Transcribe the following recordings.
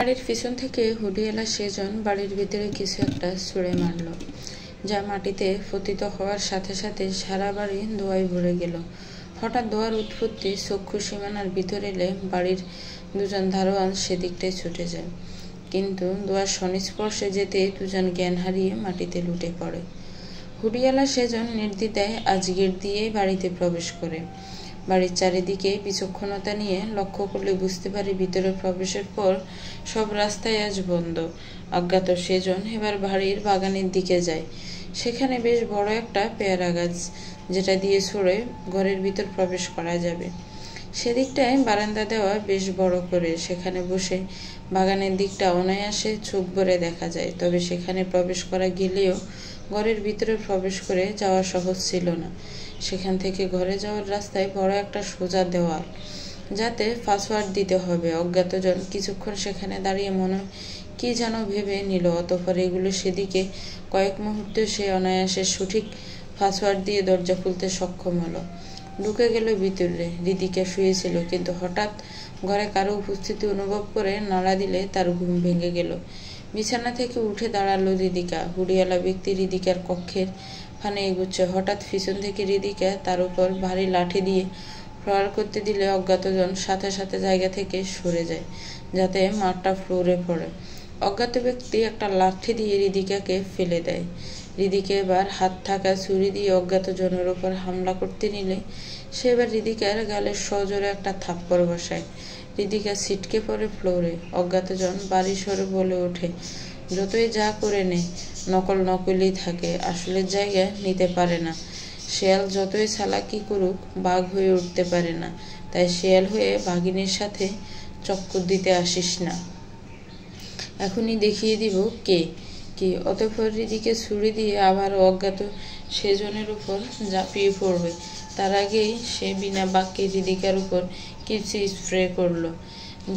বাড়ির পিছন থেকে হুডিয়ালা সেজন বাড়ির ভিতরে কিছু একটা ছুঁড়ে মারল, যা মাটিতে পতিত হওয়ার সাথে সাথে সারা বাড়ি ধোঁয়ায় ভরে গেল। হঠাৎ ধোঁয়ার উৎপত্তি চক্ষু সীমানার ভিতরে এলে বাড়ির দুজন দারোয়ান সেদিকটাই ছুটে যায়, কিন্তু ধোঁয়ার সংস্পর্শে যেতেই দুজন জ্ঞান হারিয়ে মাটিতে লুটে পড়ে। হুডিয়ালা সেজন নির্দ্বিধায় আজগির দিয়ে বাড়িতে প্রবেশ করে। বাড়ির চারিদিকে বিচক্ষণতা নিয়ে লক্ষ্য করলে বুঝতে পারে ভিতরে প্রবেশের পর সব রাস্তায় আজ বন্ধ। অজ্ঞাত সেজন এবার বাড়ির বাগানের দিকে যায়। সেখানে বেশ বড় একটা পেয়ারা গাছ, যেটা দিয়ে ছড়ে ঘরের ভিতর প্রবেশ করা যাবে। সেদিকটায় বারান্দা দেওয়া বেশ বড় করে। সেখানে বসে বাগানের দিকটা অনায়াসে চোখ ভরে দেখা যায়। তবে সেখানে প্রবেশ করা গেলেও ঘরের ভিতরে প্রবেশ করে যাওয়া সহজ ছিল না। সেখান থেকে ঘরে যাওয়ার রাস্তায় বড় একটা সোজা দেওয়াল, যাতে পাসওয়ার্ড দিতে হবে। অজ্ঞাতজন কিছুক্ষণ সেখানে দাঁড়িয়ে মনে কি যেন ভেবে নিল, অতঃপর এগুলো সেদিকে কয়েক মুহূর্তে সে অনায়াসে সঠিক পাসওয়ার্ড দিয়ে দরজা খুলতে সক্ষম হলো। ঢুকে গেল ভিতরে। রিদিকা শুয়েছিল, কিন্তু হঠাৎ ঘরে কারো উপস্থিতি অনুভব করে নাড়া দিলে তার ঘুম ভেঙে গেল। বিছানা থেকে উঠে দাঁড়ালো রিদিকা। হুডিয়ালা ব্যক্তি রিদিকার কক্ষের ফানে এগুচ্ছে। হঠাৎ পিছন থেকে রিদিকা তার উপর ভারী লাঠি দিয়ে প্রহার করতে দিলে অজ্ঞাতজন সাথে সাথে জায়গা থেকে সরে যায়, যাতে মাঠটা ফ্লোরে পড়ে। অজ্ঞাত ব্যক্তি একটা লাঠি দিয়ে রিদিকাকে ফেলে দেয়। রিদিকা এবার হাত থাকা ছুরি দিয়ে অজ্ঞাতজনের উপর হামলা করতে নিলে সে এবার রিদিকার গালে সজোরে একটা থাপ্পড় বসায়। রিদিকা ছিটকে পড়ে ফ্লোরে। অজ্ঞাতজন বাড়ি সরে বলে ওঠে, যতই যা করে নে, নকল নকলই থাকে, আসলের জায়গা নিতে পারে না। শেয়াল যতই চালাকি করুক, বাঘ হয়ে উঠতে পারে না। তাই শেয়াল হয়ে বাঘিনীর সাথে চক্কর দিতে আসিস না। এখনই দেখিয়ে দিব কে কি। অতঃপর রিদিকে ছুরি দিয়ে আবার অজ্ঞাত সেজনের উপর ঝাঁপিয়ে পড়বে। তার আগেই সে বিনা বাক্যে রিদিকার উপর কিছু স্প্রে করলো,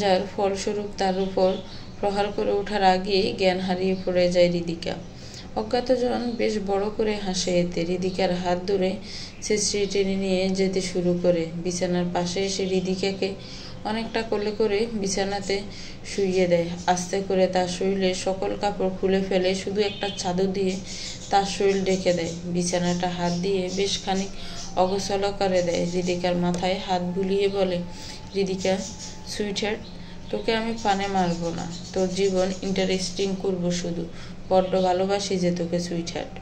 যার ফলস্বরূপ তার উপর প্রহার করে ওঠার আগেই জ্ঞান হারিয়ে পড়ে যায় রিদিকা। অজ্ঞাতজন বেশ বড় করে হাসে এতে। রিদিকার হাত ধরে ছেঁচড়ে টেনে নিয়ে যেতে শুরু করে। বিছানার পাশে এসে রিদিকাকে অনেকটা কোলে করে বিছানাতে শুইয়ে দেয়। আস্তে করে তার শরীরে সকল কাপড় খুলে ফেলে শুধু একটা চাদর দিয়ে তার শরীর ঢেকে দেয়। বিছানাটা হাত দিয়ে বেশ খানিক অগোছালো করে দেয়। রিদিকার মাথায় হাত বুলিয়ে বলে, রিদিকা সুইটহার্ট, তোকে আমি পানে মারবো না, তোর জীবন ইন্টারেস্টিং করবো শুধু। বড্ড ভালোবাসি যে তোকে সুইটহার্ট।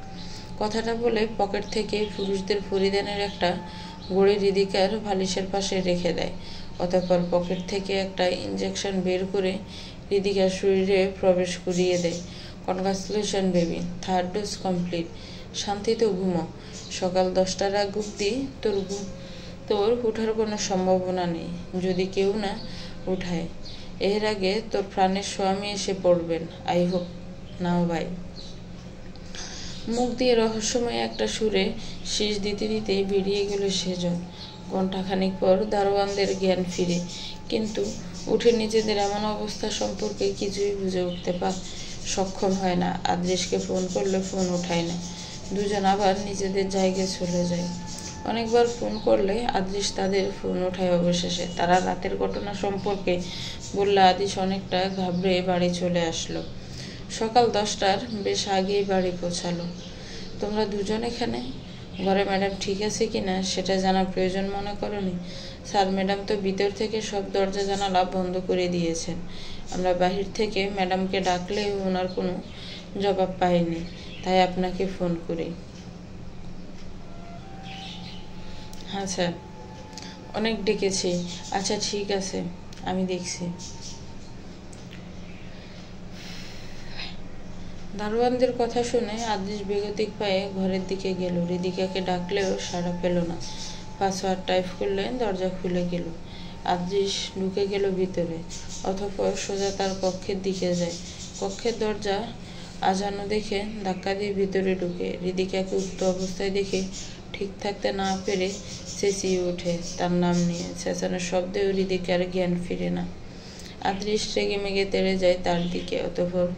কথাটা বলে পকেট থেকে পুরুষদের পরিধানের একটা গড়ি রিদিকার বালিশের পাশে রেখে দেয়। অতঃপর পকেট থেকে একটা ইঞ্জেকশন বের করে রিদিকার শরীরে প্রবেশ করিয়ে দেয়। Congratulation baby, 3rd dose complete. শান্তিতে ঘুমো। সকাল 10টার আগ অব্দি তোর উঠার কোনো সম্ভাবনা নেই, যদি কেউ না উঠায়। এর আগে তোর প্রাণের স্বামী এসে পড়বেন। I hope now bye. মুখ দিয়ে রহস্যময় একটা সুরে শীষ দিতে দিতেই বেরিয়ে গেল সেজন। ঘণ্টাখানিক পর দারোয়ানদের জ্ঞান ফিরে, কিন্তু উঠে নিজেদের এমন অবস্থা সম্পর্কে কিছুই বুঝে উঠতে সক্ষম হয় না। আদৃশকে ফোন করলে ফোন উঠায় না। দুজন আবার নিজেদের জায়গায় চলে যায়। অনেকবার ফোন করলে আদৃশ তাদের ফোন ওঠায়। অবশেষে তারা রাতের ঘটনা সম্পর্কে বললে আদৃশ অনেকটা ঘাবড়ে বাড়ি চলে আসলো। সকাল 10টার বেশ আগেই বাড়ি পৌঁছালো। তোমরা দুজন এখানে? ঘরে ম্যাডাম ঠিক আছে কিনা সেটা জানা প্রয়োজন মনে করনি? স্যার, ম্যাডাম তো ভিতর থেকে সব দরজা জানালা বন্ধ করে দিয়েছেন। আমরা বাহির থেকে ম্যাডামকে ডাকলেও ওনার কোনো জবাব পাইনি, তাই আপনাকে ফোন করি। হ্যাঁ স্যার, অনেক ডেকেছি। আচ্ছা ঠিক আছে, আমি দেখছি। দারোয়ানদের কথা শুনে আদৃশ বেগতিক পায়ে ঘরের দিকে গেল। রিদিকাকে ডাকলেও সাড়া পেল না। পাসওয়ার্ড টাইপ করলে দরজা খুলে গেল। আদৃশ ঢুকে গেল ভিতরে। অতঃপর সোজা তার কক্ষের দিকে যায়। কক্ষের দরজা আজানো দেখে ধাক্কা দিয়ে ভিতরে ঢুকে। রিদিকাকে উক্ত অবস্থায় দেখে ঠিক থাকতে না পেরে চেঁচিয়ে ওঠে তার নাম নিয়ে। চেঁচানোর শব্দেও রিদিকার জ্ঞান ফিরে না। আদৃশ রেগে মেগে তেড়ে যায় তার দিকে। অতঃপর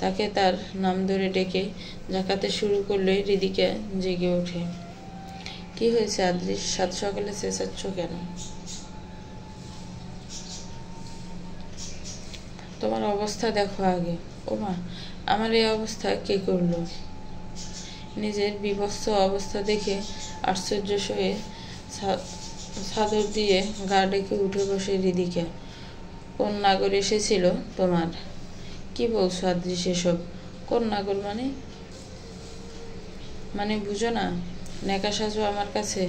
তাকে তার নাম ধরে ডেকে জাকাতে শুরু করলে রিদিকা জেগে ওঠে। কি হয়েছে আদৃশ, সাত সকালে চেঁচাচ্ছ কেন? তোমার অবস্থা দেখো আগে। ওমা, আমার এই অবস্থা কে করলো? নিজের বিভৎস অবস্থা দেখে আশ্চর্য হয়ে চাদর দিয়ে গা ডেকে উঠে বসে রিদিকা। কোন নাগর এসেছিল তোমার? কি বলছো আদ্রিস এসব? কোন নাগর মানে বুঝো না? নেকা সাজো আমার কাছে।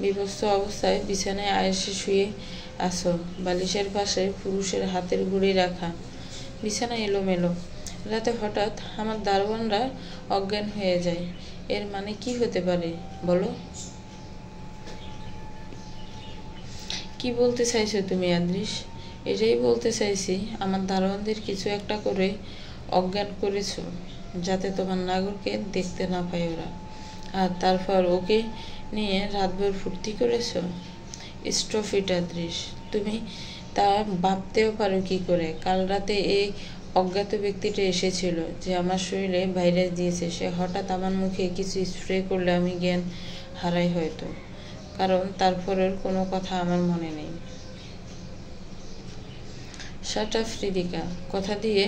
বিভৎস অবস্থায় বিছানায় আয়েসে শুয়ে আসো, বালিশের পাশে পুরুষের হাতের গুড়ি রাখা, বিছানা এলোমেলো। রাতে হঠাৎ আমার দারোয়ানরা অজ্ঞান হয়ে যায়। এর মানে কি হতে পারে বলো? কি বলতে চাইছো তুমি আদ্রিস? এটাই বলতে চাইছি, আমার দারোয়ানদের কিছু একটা করে অজ্ঞান করেছো, যাতে তোমার নাগরকে দেখতে না পায় ওরা। আর তারপর ওকে নিয়ে রাতভর ফুর্তি করেছো। Stop it Adris. তুমি তা ভাবতেও পারো কি করে? কাল রাতে এই অজ্ঞাত ব্যক্তিটা এসেছিল যে আমার শরীরে ভাইরাস দিয়েছে। সে হঠাৎ আমার মুখে কিছু স্প্রে করলে আমি জ্ঞান হারাই হয়তো, কারণ তারপরের কোনো কথা আমার মনে নেই। শাট আপ রিদিকা, কথা দিয়ে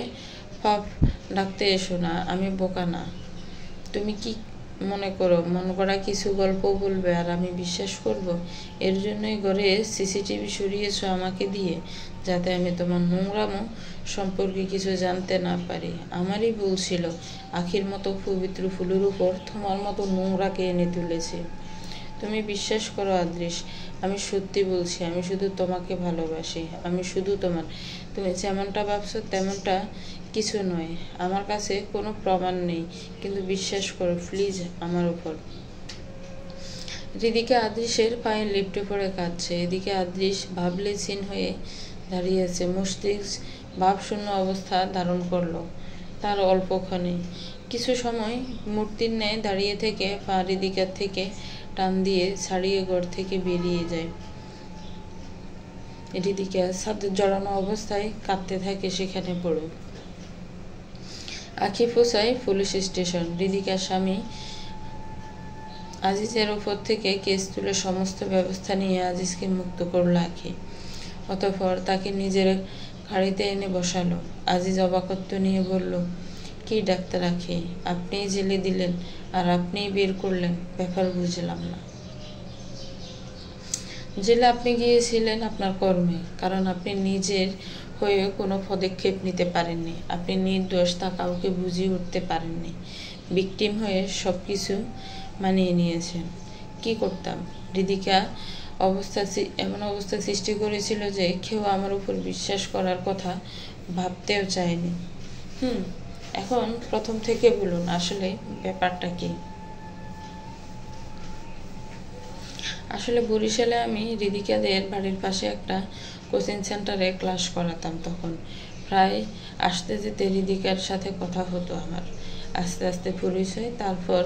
পাপ ডাকতে এসো না। আমি বোকা না। তুমি কি মনে করো মন করা কিছু গল্প বলবে আর আমি বিশ্বাস করব? এর জন্যই ঘরে সিসিটিভি সরিয়েছো আমাকে দিয়ে, যাতে আমি তোমার নোংরামো সম্পর্কে কিছু জানতে না পারি। আমারই ভুল ছিল, আখির মতো পবিত্র ফুলের উপর তোমার মতো নোংরাকে এনে তুলেছি। তুমি বিশ্বাস করো আদ্রিস, আমি সত্যি বলছি। আমি শুধু তোমাকে ভালোবাসি, আমি শুধু তোমার। তুমি যেমনটা ভাবছো তেমনটা কিছু নয়। আমার কাছে কোনো প্রমাণ নেই, কিন্তু বিশ্বাস করো প্লিজ আমার উপর। রিদিকা আদ্রিসের পায়ে লিপ্টে পড়ে কাঁদছে। এদিকে আদ্রিস ভাবলেছিন হয়ে দাঁড়িয়ে আছে। মস্তিষ্ক ভাবশূন্য অবস্থা ধারণ করলো তার অল্পক্ষণে। কিছু সময় মূর্তির ন্যায় দাঁড়িয়ে থেকে পা রিদিকার থেকে টান দিয়ে ছাড়িয়ে ঘর থেকে বেরিয়ে যায়। রিদিকা ছাদে জড়ানো অবস্থায় কাঁদতে থাকে সেখানে পড়ে। আখি পৌঁছায় পুলিশ স্টেশন। রিদিকার স্বামী আজিজের ওপর থেকে কেস তুলে সমস্ত ব্যবস্থা নিয়ে আজিজকে মুক্ত করল আখি। অতঃপর তাকে নিজের গাড়িতে এনে বসালো। আজিজ অবাকত্ব নিয়ে বলল, কি ডাক্তার আখি, আপনিই জেলে দিলেন আর আপনিই বের করলেন? ব্যাপার বুঝলাম না। জেলে আপনি গিয়েছিলেন আপনার কর্মে, কারণ আপনি নিজের হয়ে কোনো পদক্ষেপ নিতে পারেননি। আপনি নির্দোষ তা কাউকে বুঝিয়ে উঠতে পারেননি। ভিকটিম হয়ে সব কিছু মানিয়ে নিয়েছেন। কি করতাম? রিদিকা এমন অবস্থা সৃষ্টি করেছিল যে কেউ আমার উপর বিশ্বাস করার কথা ভাবতেও চায়নি। এখন প্রথম থেকে বলুন আসলে ব্যাপারটা কি? আসলে বরিশালে আমি রিদিকাদের বাড়ির পাশে একটা কোচিং সেন্টারে ক্লাস করাতাম। তখন প্রায় আসতে যেতে রিদিকার সাথে কথা হতো আমার। আস্তে আস্তে পরিচয়, তারপর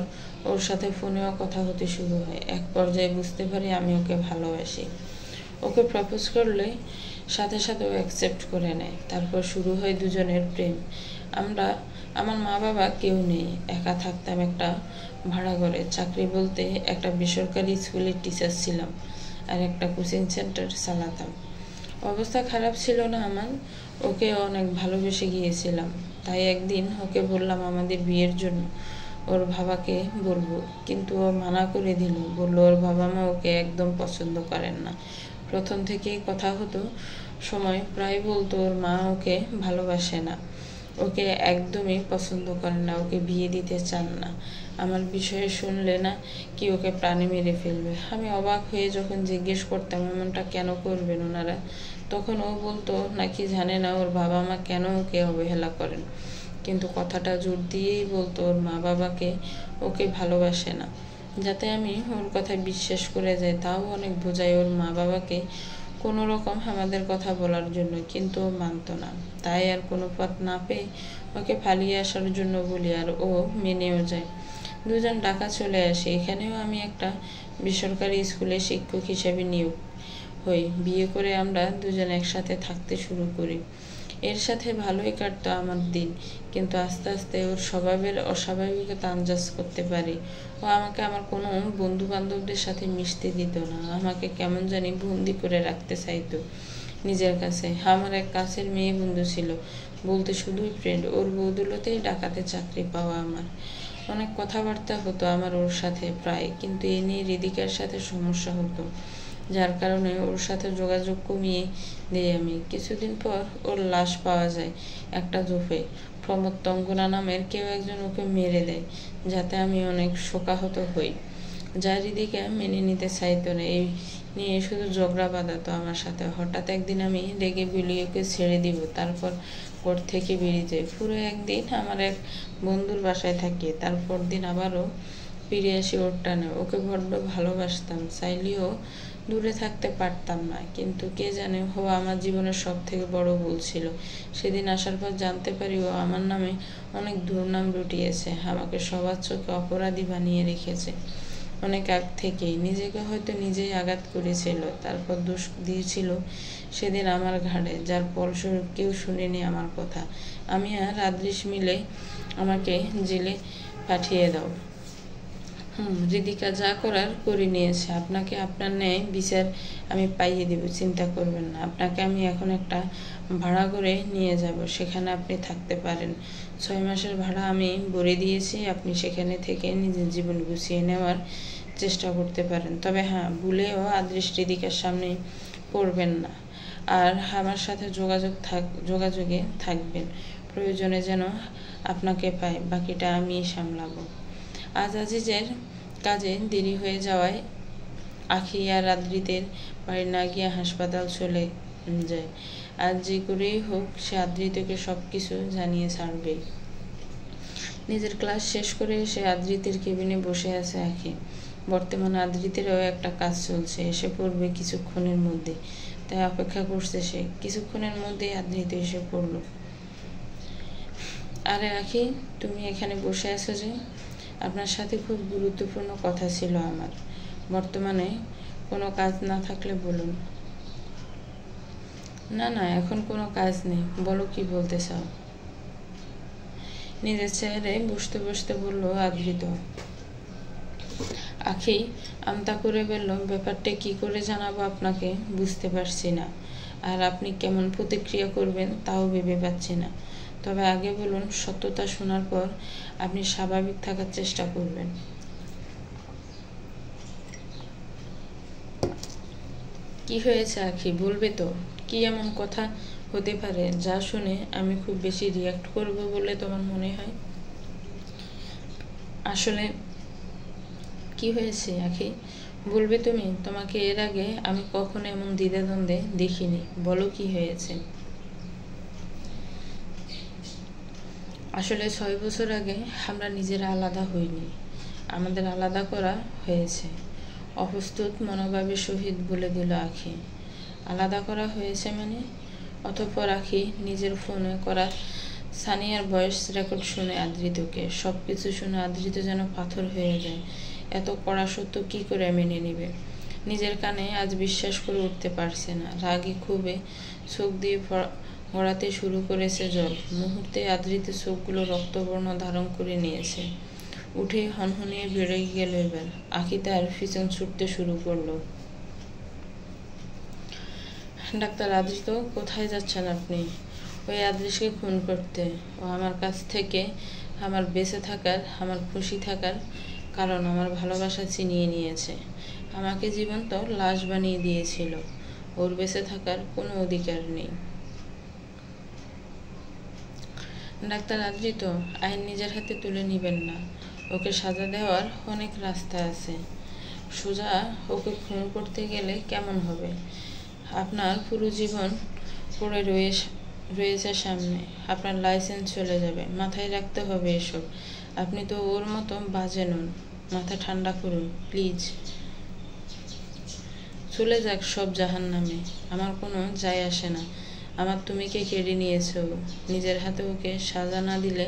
ওর সাথে ফোনেও কথা হতে শুরু হয়। এক পর্যায়ে বুঝতে পারি আমি ওকে ভালোবাসি। ওকে প্রপোজ করলে সাথে সাথে ও অ্যাকসেপ্ট করে নেয়। তারপর শুরু হয় দুজনের প্রেম। আমার মা বাবা কেউ নেই, একা থাকতাম একটা ভাড়া ঘরে। চাকরি বলতে একটা বেসরকারি স্কুলের টিচার ছিলাম আর একটা কোচিং সেন্টার চালাতাম। অবস্থা খারাপ ছিল না আমার, ওকে অনেক ভালোবেসে গিয়েছিলাম। তাই একদিন ওকে বললাম আমাদের বিয়ের জন্য ওর বাবাকে বলবো, কিন্তু ও মানা করে দিল। বলল ওর বাবা মা ওকে একদম পছন্দ করেন না। প্রথম থেকেই কথা হতো সময় প্রায় বলতো ওর মা ওকে ভালোবাসে না, ওকে একদমই পছন্দ করেন না, ওকে বিয়ে দিতে চান না। আমার বিষয়ে শুনলে না কি ওকে প্রাণে মেরে ফেলবে। আমি অবাক হয়ে যখন জিজ্ঞেস করতাম এমনটা কেন করবেন ওনারা, তখন ও বলতো নাকি জানে না ওর বাবা মা কেন ওকে অবহেলা করেন, কিন্তু কথাটা জোর দিয়েই বলতো ওর মা বাবাকে ওকে ভালোবাসে না, যাতে আমি ওর কথায় বিশ্বাস করে যাই। তাও অনেক বোঝাই ওর মা বাবাকে কোনো রকম আমাদের কথা বলার জন্য, কিন্তু ও মানত না। তাই আর কোনো পথ না পেয়ে ওকে পালিয়ে আসার জন্য বলি, আর ও মেনেও যায়। দুজন ঢাকা চলে আসে। এখানেও আমি একটা বেসরকারি স্কুলে শিক্ষক হিসেবে নিয়োগ হই। বিয়ে করে আমরা দুজন একসাথে থাকতে শুরু করি। এর সাথে ভালোই কাটতো আমার দিন, কিন্তু আস্তে আস্তে ওর স্বভাবের অস্বাভাবিকতা আন্দাজ করতে পারি। ও আমাকে আমার কোনো বন্ধু বান্ধবদের সাথে মিশতে দিত না, আমাকে কেমন জানি বন্দি করে রাখতে চাইতো। নিজের কাছে। আমার এক কাছের মেয়ে বন্ধু ছিল, বলতে শুধুই ফ্রেন্ড। ওর বৌদুলতেই ডাকাতে চাকরি পাওয়া আমার। অনেক কথাবার্তা হতো আমার ওর সাথে প্রায়, কিন্তু এ নিয়ে হৃদিকার সাথে সমস্যা হতো, যার কারণে ওর সাথে যোগাযোগ কমিয়ে দিই আমি। কিছুদিন পর ওর লাশ পাওয়া যায় একটা ঝোপে। প্রমোদ তঙ্গনা নামের কেউ একজন ওকে মেরে দেয়, যাতে আমি অনেক শোকাহত হই। যা হৃদিকা মেনে নিতে চাইতো না। এই নিয়ে শুধু ঝগড়া বাঁধাতো আমার সাথে। হঠাৎ একদিন আমি রেগে বিলিয়ে ওকে ছেড়ে দিব, তারপর ঘর থেকে বেরিয়ে যাই। পুরো একদিন আমার এক বন্ধুর বাসায় থাকি, তারপর দিন আবারও ফিরে আসি ওর টানে। ওকে বড্ড ভালোবাসতাম, চাইলেও দূরে থাকতে পারতাম না, কিন্তু কে জানে, ও আমার জীবনের সব থেকে বড় ভুল ছিল। সেদিন আসার পর জানতে পারি ও আমার নামে অনেক দুর্নাম রটিয়েছে, আমাকে সবার চোখে অপরাধী বানিয়ে রেখেছে। অনেক আগ থেকেই নিজেকে হয়তো নিজেই আঘাত করেছিল, তারপর দোষ দিয়েছিল সেদিন আমার ঘাড়ে, যার ফলস্বরূপ কেউ শুনেনি আমার কথা। আমি আর আদৃশ মিলে আমাকে জেলে পাঠিয়ে দাও। হৃদিকা যা করার করে নিয়েছে। আপনাকে আপনার ন্যায় বিচার আমি পাইয়ে দেব, চিন্তা করবেন না। আপনাকে আমি এখন একটা ভাড়া করে নিয়ে যাব, সেখানে আপনি থাকতে পারেন। 6 মাসের ভাড়া আমি ভরে দিয়েছি। আপনি সেখানে থেকে নিজের জীবন গুছিয়ে নেওয়ার চেষ্টা করতে পারেন। তবে হ্যাঁ, ভুলেও আদৃশ হৃদিকার সামনে পড়বেন না। আর আমার সাথে যোগাযোগে থাকবেন। প্রয়োজনে যেন আপনাকে পাই, বাকিটা আমি সামলাবো। আজ আজিজের কাজে দেরি হয়ে যাওয়ায় আখি আর আদ্রিতের বাড়ি না গিয়ে হাসপাতাল চলে যায়। আজ যে করেই হোক সে আদ্রিতকে সব কিছু জানিয়ে ছাড়বেই। নিজের ক্লাস শেষ করে এসে আদ্রিতের কেবিনে বসে আছে আখি। বর্তমানে আদ্রিতেরও একটা কাজ চলছে, এসে পড়বে কিছুক্ষণের মধ্যে, তাই অপেক্ষা করছে সে। কিছুক্ষণের মধ্যেই আদ্রিত এসে পড়ল। আরে আখি, তুমি এখানে বসে আছো যে? আপনার সাথে খুব গুরুত্বপূর্ণ কথা ছিল আমার। বর্তমানে কোনো কাজ না থাকলে বলুন। না না, এখন কোনো কাজ নেই, বলো কি বলতে চাও। নিজের চেয়ারে বসতে বসতে বলল আদৃত। আখি আমতা করে বলল, ব্যাপারটা কি করে জানাবো আপনাকে বুঝতে পারছি না, আর আপনি কেমন প্রতিক্রিয়া করবেন তাও ভেবে পাচ্ছি না। তবে আগে বলুন, সত্যতা শোনার পর আপনি স্বাভাবিক থাকার চেষ্টা করবেন। কি হয়েছে আখি, বলবে তো? কি এমন কথা হতে পারে যা শুনে আমি খুব বেশি রিয়াক্ট করব বলে তোমার মনে হয়? আসলে কি হয়েছে আখি, বলবে তুমি? তোমাকে এর আগে আমি কখনো এমন দ্বিধাদ্বন্দ্বে দেখিনি, বলো কি হয়েছে। আসলে 6 বছর আগে আমরা নিজেরা আলাদা হইনি, আমাদের আলাদা করা হয়েছে। অপ্রস্তুত মনোভাবের সহিত বলে দিল আখি। আলাদা করা হয়েছে মানে? অতঃপর আখি নিজের ফোনে করা সানিয়ার ভয়েস রেকর্ড শুনে আদৃতকে। সব কিছু শুনে আদৃত যেন পাথর হয়ে যায়। এত কড়া সত্য কি করে মেনে নেবে? নিজের কানে আজ বিশ্বাস করে উঠতে পারছে না। রাগে ক্ষোভে চোখ দিয়ে গড়াতে শুরু করেছে জল। মুহূর্তে আদৃত চোখগুলো রক্তবর্ণ ধারণ করে নিয়েছে। উঠে হনহনিয়ে বেড়ে গেল। এবার আখি তার পিছন ছুটতে শুরু করলো। ডাক্তার, আদৃত কোথায় যাচ্ছেন আপনি? ওই আদৃশকে খুন করতে। ও আমার কাছ থেকে আমার বেঁচে থাকার, আমার খুশি থাকার কারণ, আমার ভালোবাসা ছিনিয়ে নিয়েছে। আমাকে জীবন্ত লাশ বানিয়ে দিয়েছিল। ওর বেঁচে থাকার কোনো অধিকার নেই। ডাক্তার, আদৃত আইন নিজের হাতে তুলে নিবেন না। ওকে সাজা দেওয়ার অনেক রাস্তা আছে। সোজা ওকে খুন করতে গেলে কেমন হবে? আপনার পুরো জীবন পড়ে রয়েছে সামনে। আপনার লাইসেন্স চলে যাবে। মাথায় রাখতে হবে এসব। আপনি তো ওর মতো বাজে নন। মাথা ঠান্ডা করুন প্লিজ। চলে যাক সব জাহান্নামে, আমার কোনো যায় আসে না। আমার তুমিকে কেড়ে নিয়েছো। নিজের হাতে ওকে সাজা না দিলে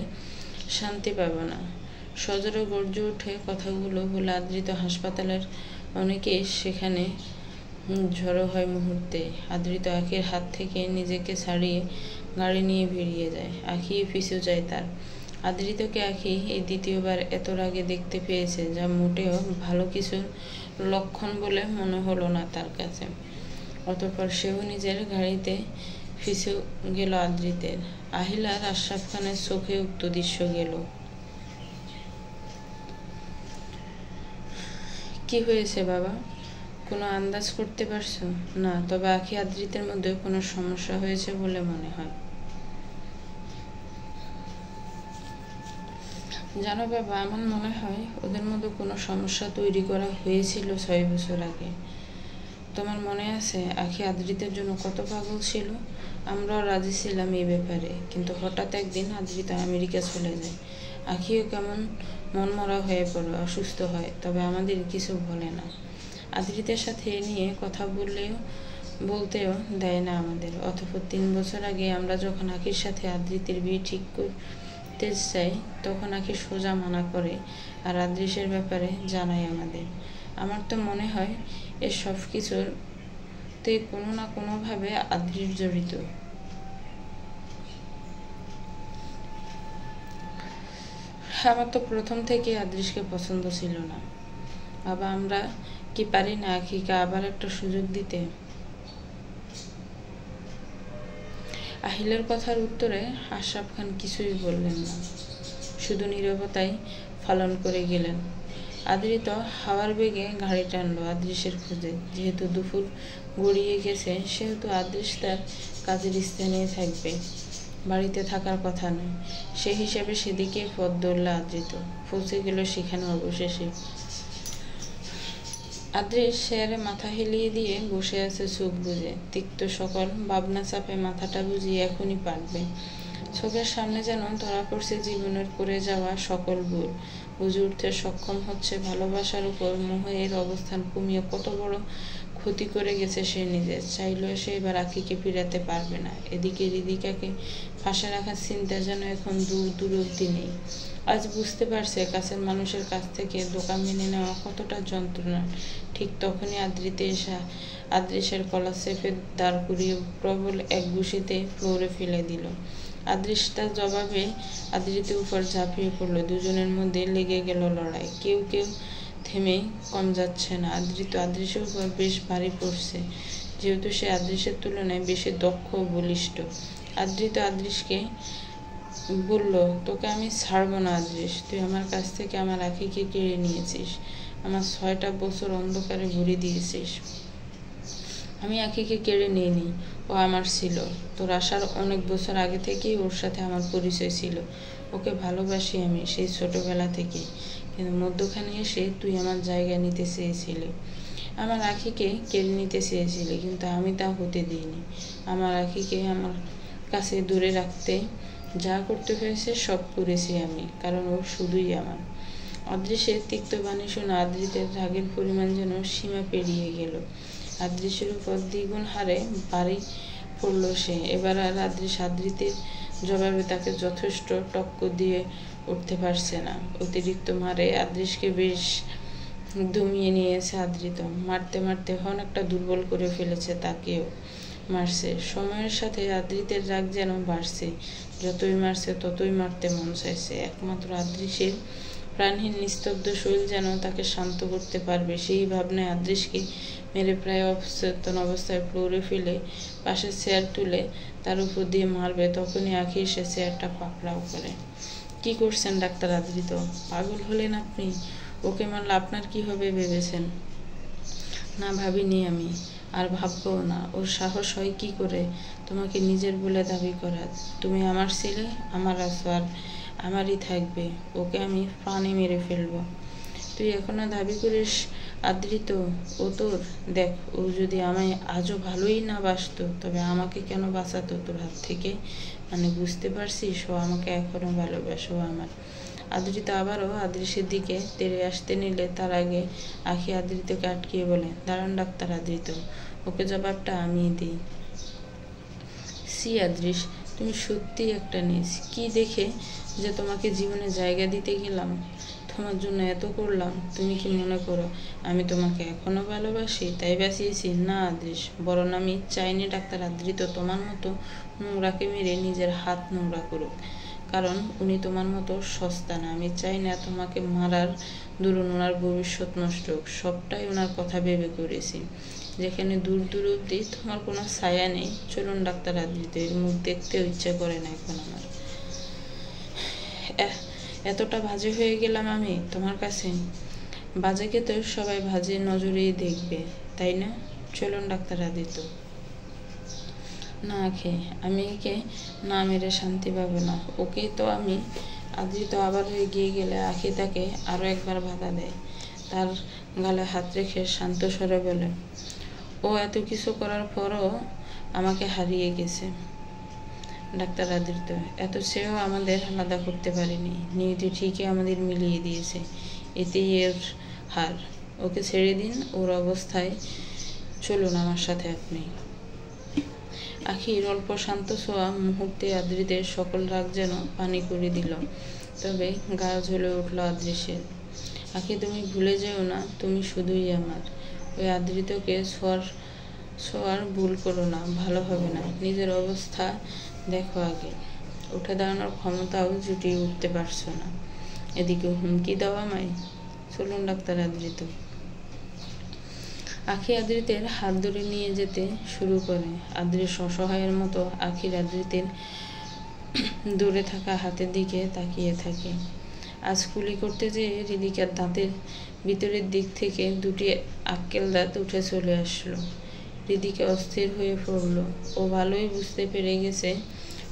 শান্তি পাবো না। সজোরে গর্জে উঠে কথাগুলো বলে আদৃত হাসপাতালের অনেকেই সেখানে ঝড়ো হয় মুহূর্তে। আদৃত আখির হাত থেকে নিজেকে ছাড়িয়ে গাড়ি নিয়ে বেরিয়ে যায়। আখি পিছু যায় তার। আদৃতকে আখি এই দ্বিতীয়বার এত রাগে দেখতে পেয়েছে, যা মোটেও ভালো কিছুর লক্ষণ বলে মনে হলো না তার কাছে। অতঃপর সেও নিজের গাড়িতে ফিসে গেল আদ্রিতের। আহিলার আশরাফ খানের চোখে উক্ত দৃশ্য গেল। কি হয়েছে বাবা, কোনো আন্দাজ করতে পারছো? না, তবে আখি আদ্রিতের মধ্যে কোনো সমস্যা হয়েছে বলে মনে হয়। জানো বাবা, আমার মনে হয় ওদের মধ্যে কোনো সমস্যা তৈরি করা হয়েছিল 6 বছর আগে। তোমার মনে আছে আখি আদ্রিতের জন্য কত পাগল ছিল? আমরাও রাজি ছিলাম এই ব্যাপারে, কিন্তু হঠাৎ একদিন আদ্রিতা আমেরিকা চলে যায়। আখিও কেমন মনমরা হয়ে পড়ে, অসুস্থ হয়, তবে আমাদের কিছু বলে না। আদ্রিতের সাথে এ নিয়ে কথা বলতেও দেয় না আমাদের। অতঃপর 3 বছর আগে আমরা যখন আখির সাথে আদ্রিতের বিয়ে ঠিক করতে চাই, তখন আখি সোজা মানা করে আর আদ্রিসের ব্যাপারে জানায় আমাদের। আমার তো মনে হয় এ সব কিছুতে কোনো না কোনোভাবে আদ্রিস জড়িত। আমার তো প্রথম থেকে আদ্রিসকে পছন্দ ছিল না বাবা। আমরা কি পারি না আখিকে আবার একটা সুযোগ দিতে? আহিলের কথার উত্তরে আশরাফ খান কিছুই বললেন না, শুধু নীরবতাই পালন করে গেলেন। আদ্রিত হাওয়ার বেগে গাড়ি টানলো আদ্রিসের খোঁজে। যেহেতু দুপুর গড়িয়ে গেছে, সেহেতু আদ্রিস তার কাজের স্থানেই থাকবে, বাড়িতে থাকার কথা নয়। সে হিসেবে সেদিকে পথ ধরল আদ্রিত। পৌঁছে গেল সেখানে অবশেষে। আদ্রিস চেয়ারে মাথা হেলিয়ে দিয়ে বসে আছে চোখ বুজে। তিক্ত সকল ভাবনা চাপে মাথাটা বুঝিয়ে এখনই পারবে। চোখের সামনে যেন ধরা পড়ছে জীবনের করে যাওয়া সকল ভুল। বুঝে উঠতে সক্ষম হচ্ছে ভালোবাসার উপর মোহের অবস্থান কমিয়ে কত বড় ক্ষতি করে গেছে সে নিজে। চাইলেও সে এবার আখিকে ফিরাতে পারবে না। এদিকে হৃদিকাকে ফাঁসে রাখার চিন্তা যেন এখন দূর অব্দি নেই। আজ বুঝতে পারছে কাছের মানুষের কাছ থেকে ধোঁকা মেনে নেওয়া কতটা যন্ত্রণা। ঠিক তখনই আদ্রিসের কলার চেপে দাঁড় করিয়ে প্রবল এক ঘুষিতে ফ্লোরে ফেলে দিল। আদ্রিস তার জবাবে আদ্রিতের উপর ঝাঁপিয়ে পড়ল। দুজনের মধ্যে লেগে গেল লড়াই। কেউ থেমে কম যাচ্ছে না। আদ্রিসের উপর বেশ ভারী পড়ছে, যেহেতু সে আদ্রিসের তুলনায় বেশি দক্ষ ও বলিষ্ঠ। আদ্রিসকে বলল, তোকে আমি ছাড়ব না আদ্রিস। তুই আমার কাছ থেকে আমার আখিকে কেড়ে নিয়েছিস, আমার 6টা বছর অন্ধকারে ভরে দিয়েছিস। আমি আখিকে কেড়ে নিইনি, ও আমার ছিল। তোর আসার অনেক বছর আগে থেকেই ওর সাথে আমার পরিচয় ছিল। ওকে ভালোবাসি আমি সেই ছোটবেলা থেকে। কিন্তু মধ্যখানে এসে তুই আমার জায়গা নিতে চেয়েছিলি, আমার আখিকে কেড়ে নিতে চেয়েছিলি, কিন্তু আমি তা হতে দিইনি। আমার আখিকে আমার কাছে দূরে রাখতে যা করতে হয়েছে সব করেছি আমি, কারণ ও শুধুই আমার। আদ্রিসের তিক্ত বাণী শুনে আদ্রিতের রাগের পরিমাণ যেন সীমা পেরিয়ে গেল। আদ্রিসের উপর দ্বিগুণ হারে বাড়ি পড়ল সে। এবার আর আদ্রিতের জবাবে তাকে যথেষ্ট টক্কর দিয়ে উঠতে পারছে না। অতিরিক্ত মারে আদ্রিসকে বেশ দমিয়ে নিয়েছে আদ্রিত। মারতে মারতে অনেকটা দুর্বল করে ফেলেছে তাকেও। মারছে সময়ের সাথে আদ্রিতের রাগ যেন বাড়ছে। যতই মারছে ততই মারতে মন চাইছে। একমাত্র আদ্রিসের প্রাণহীন নিস্তব্ধ শরীর যেন তাকে শান্ত করতে পারবে, সেই ভাবনায় আদ্রিসকে মেরে প্রায় অচেতন অবস্থায় ফ্লোরে ফেলে পাশের চেয়ার তুলে তার উপর দিয়ে মারবে, তখনই আখি এসে চেয়ারটা পাকড়াও করে। কি করছেন ডাক্তার আদ্রিত? পাগল হলেন আপনি? ওকে মারলে আপনার কি হবে ভেবেছেন? না, ভাবিনি আমি, আর ভাববও না। ওর সাহস হয় কি করে তোমাকে নিজের বলে দাবি করার? তুমি আমার ছেলে, আমার আছো, আর আমারই থাকবে। ওকে আমি প্রাণে মেরে ফেলবো। তুই এখনো দাবি করিস আদ্রিত ও তোর? দেখ, ও যদি আমায় আজও ভালোই না বাসতো, তবে আমাকে কেন বাঁচাতো তোর হাত থেকে? মানে বুঝতে পারছিস, ও আমাকে এখনো ভালোবাসে, ও আমার। আদ্রিত আবারও আদ্রিসের দিকে তেড়ে আসতে নিলে তার আগে আখি আদ্রিতকে আটকিয়ে বলে, দাঁড়ান ডাক্তার আদ্রিত, ওকে জবাবটা আমিই দিই। সি আদ্রিস, তুমি সত্যিই একটা নিস। কি দেখে যে তোমাকে জীবনে জায়গা দিতে গেলাম, তোমার জন্য এত করলাম, তুমি কি মনে করো আমি তোমাকে এখনো ভালোবাসি তাই বাঁচিয়েছি? না আদ্রিস, বরং আমি চাইনি ডাক্তার আদ্রিত তোমার মতো নোংরাকে মেরে নিজের হাত নোংরা করুক, কারণ উনি তোমার মতো সস্তা না। আমি চাই না তোমাকে মারার দরুন ওনার ভবিষ্যৎ নষ্ট হোক। সবটাই ওনার কথা ভেবে করেছি। যেখানে দূর দূর অব্দি তোমার কোনো ছায়া নেই। চলুন ডাক্তার আদৃত, এর মুখ দেখতেও ইচ্ছা করে না এখন আমার। এতটা বাজে হয়ে গেলাম আমি তোমার কাছে? বাজেকে তো সবাই বাজে নজরেই দেখবে, তাই না? চলুন ডাক্তার আদিত্য। না আখি, আমি একে না মেরে শান্তি পাবো না। ওকে তো আমি। আদৃত আবার এগিয়ে গেলে আখি তাকে আরো একবার বাধা দেয়। তার গালে হাত রেখে শান্ত স্বরে বলে, ও এত কিছু করার পরও আমাকে হারিয়ে গেছে। ডাক্তার আদৃত, এত সেও আমাদের আলাদা করতে পারেনি। নিয়তি ঠিকই আমাদের মিলিয়ে দিয়েছে, এতেই এর হার। ওকে ছেড়ে দিন ওর অবস্থায়। চলুন আমার সাথে আপনি। আখির অল্প শান্ত ছোঁয়া মুহূর্তে আদৃতের সকল রাগ যেন পানি করে দিল। তবে গা জ্বলে উঠল আদৃশের। আখি, তুমি ভুলে যেও না, তুমি শুধুই আমার। ওই আদৃতকে ছোঁয়ার ভুল করো না, ভালো হবে না। নিজের অবস্থা দেখো আগে। উঠে দাঁড়ানোর ক্ষমতাও জুটিয়ে উঠতে পারছো না, এদিকে হুমকি দাও আমায়। চলুন ডাক্তার আদৃত। আখি আদৃতের হাত ধরে নিয়ে যেতে শুরু করে। আদৃত অসহায়ের মতো আখির আদৃতের দূরে থাকা হাতের দিকে তাকিয়ে থাকে। আজ কুলি করতে যেয়ে হৃদিকার দাঁতের ভিতরের দিক থেকে দুটি আক্কেল দাঁত উঠে চলে আসলো। হৃদিকা অস্থির হয়ে পড়ল। ও ভালোই বুঝতে পেরে গেছে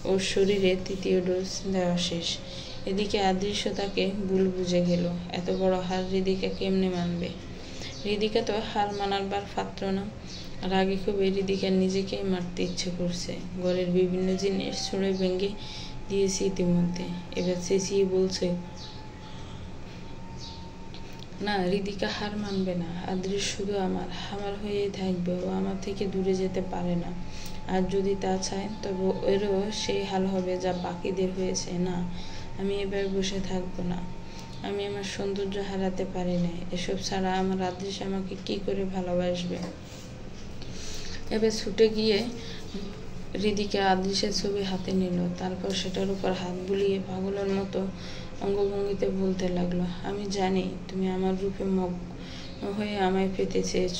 ওর শরীরে তৃতীয় ডোজ দেওয়া শেষ। এদিকে আদৃশ্য তাকে ভুল বুঝে গেল। এত বড় হার হৃদিকা কেমনে মানবে? হৃদিকা তো হার মানার বার পাত্র না। রাগে খুবই হৃদিকার নিজেকেই মারতে ইচ্ছে করছে। ঘরের বিভিন্ন জিনিস ছুঁড়ে ভেঙে দিয়েছি ইতিমধ্যে। এবার চেঁচিয়ে বলছে, না, হৃদিকা হার মানবে না। আদৃশ শুধু আমার হয়েই থাকবে। ও আমার থেকে দূরে যেতে পারে না। আর যদি তা চায় তবে এরও সেই হাল হবে যা বাকিদের হয়েছে। না, আমি এবার বসে থাকবো না। আমি আমার সৌন্দর্য হারাতে পারি না। এসব ছাড়া আমার আদৃশ আমাকে কি করে ভালোবাসবে? এবার ছুটে গিয়ে হৃদিকা আদৃশের ছবি হাতে নিল। তারপর সেটার উপর হাত বুলিয়ে পাগলের মতো অঙ্গভঙ্গিতে বলতে লাগলো, আমি জানি তুমি আমার রূপে মগ্ন হয়ে আমায় পেতে চেয়েছ।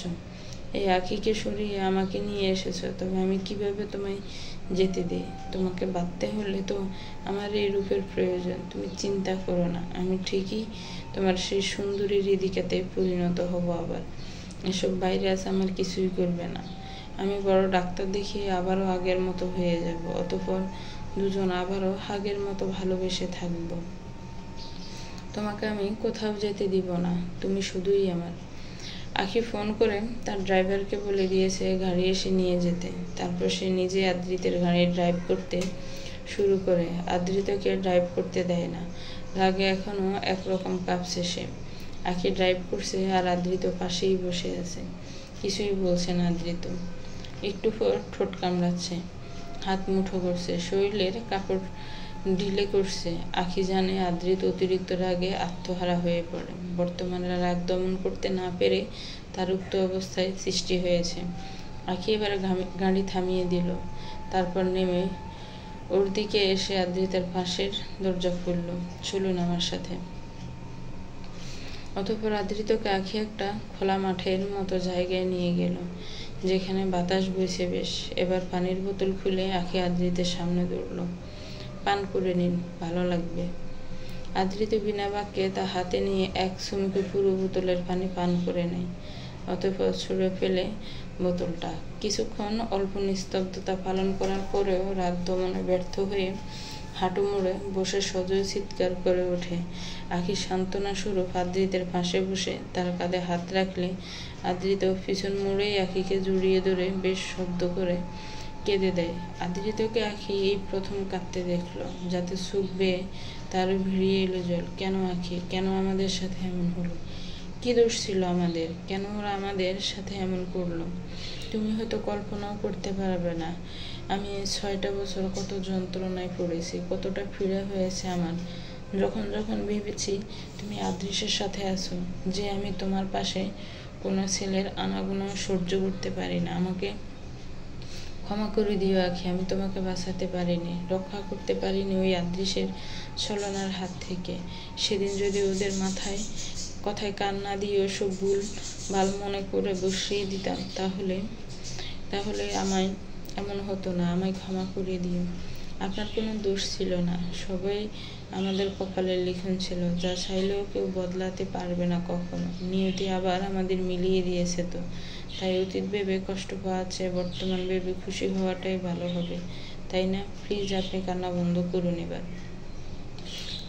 এই আখিকে সরিয়ে আমাকে নিয়ে এসেছো। তবে আমি কিভাবে তোমায় যেতে দিই? তোমাকে বাঁধতে হলে তো আমার এই রূপের প্রয়োজন। তুমি চিন্তা করো না, আমি ঠিকই তোমার সেই সুন্দরী হৃদিকাতে পরিণত হব আবার। এসব ভাইরাস আমার কিছুই করবে না। আমি বড় ডাক্তার দেখিয়ে আবারও আগের মতো হয়ে যাব। অতঃপর দুজন আবারও আগের মতো ভালোবেসে থাকব। তোমাকে আমি কোথাও যেতে দিব না। তুমি শুধুই আমার। আখি ফোন করে তার ড্রাইভারকে বলে দিয়েছে গাড়ি এসে নিয়ে যেতে। তারপর সে নিজে আদৃতের গাড়ি ড্রাইভ করতে শুরু করে। আদৃতকে ড্রাইভ করতে দেয় না। রাগে এখনো একরকম কাঁপছে সে। আখি ড্রাইভ করছে আর আদৃত পাশেই বসে আছে। কিছুই বলছে না আদৃত। একটু পর ঠোঁট কামড়াচ্ছে, হাত মুঠো করছে, শরীরের কাপড় ঢিলে করছে। আখি জানে আদৃত অতিরিক্ত রাগে আত্মহারা হয়ে পড়ে। বর্তমানে রাগ দমন করতে না পেরে তার উক্ত অবস্থায় সৃষ্টি হয়েছে। আখি এবার গাড়ি থামিয়ে দিল। তারপর নেমে ওর দিকে এসে আদৃতের পাশের দরজা খুলল। চলুন আমার সাথে। অতঃপর আদৃতকে আখি একটা খোলা মাঠের মতো জায়গায় নিয়ে গেল, যেখানে বাতাস বইছে বেশ। এবার পানির বোতল খুলে আখি আদৃতের সামনে দৌড়ল। পান করে নিন, ভালো লাগবে। আদৃত বিনা বাক্যে তা হাতে নিয়ে এক চুমুকে পুরো বোতলের পানি পান করে নেয়। অতঃপর ছুঁড়ে ফেলে বোতলটা। কিছুক্ষণ অল্প নিস্তব্ধতা পালন করার পরেও রাগ দমনে ব্যর্থ হয়ে হাঁটু মুড়ে বসে সজোর চিৎকার করে ওঠে। আখি সান্ত্বনা স্বরূপ আদৃতের পাশে বসে তার কাঁধে হাত রাখলে আদৃত পিছন মুড়েই আখিকে জড়িয়ে ধরে বেশ শব্দ করে কেঁদে দেয়। আদৃতকে আখি এই প্রথম কাঁদতে দেখলো, যাতে চোখ বেয়ে তার ভিড়িয়ে এলো জল। কেন আখি, কেন আমাদের সাথে এমন হলো? কি দোষ ছিল আমাদের? কেন ওরা আমাদের সাথে এমন করলো? তুমি হয়তো কল্পনাও করতে পারবে না আমি 6টা বছর কত যন্ত্রণায় পড়েছি, কতটা পীড়া হয়েছে আমার। যখন যখন ভেবেছি তুমি আদৃশের সাথে আছো, যে আমি তোমার পাশে কোনো ছেলের আনাগোনা সহ্য করতে পারি না। আমাকে ক্ষমা করে দিও আখি, আমি তোমাকে বাঁচাতে পারিনি, রক্ষা করতে পারিনি ওই আদৃশের ছলনার হাত থেকে। সেদিন যদি ওদের মাথায় কথায় কান না দিয়ে ওসব ভুল ভাল মনে করে বসিয়ে দিতাম, তাহলে আমায় এমন হতো না। আমায় ক্ষমা করে দিও। আপনার কোনো দোষ ছিল না, সবই আমাদের কপালের লিখন ছিল, যা চাইলেও কেউ বদলাতে পারবে না কখনো। নিয়তি আবার আমাদের মিলিয়ে দিয়েছে তো, তাই অতীত ভেবে কষ্ট পাওয়ার চেয়ে বর্তমান ভেবে খুশি হওয়াটাই ভালো হবে, তাই না? প্লিজ আপনি কান্না বন্ধ করুন এবার।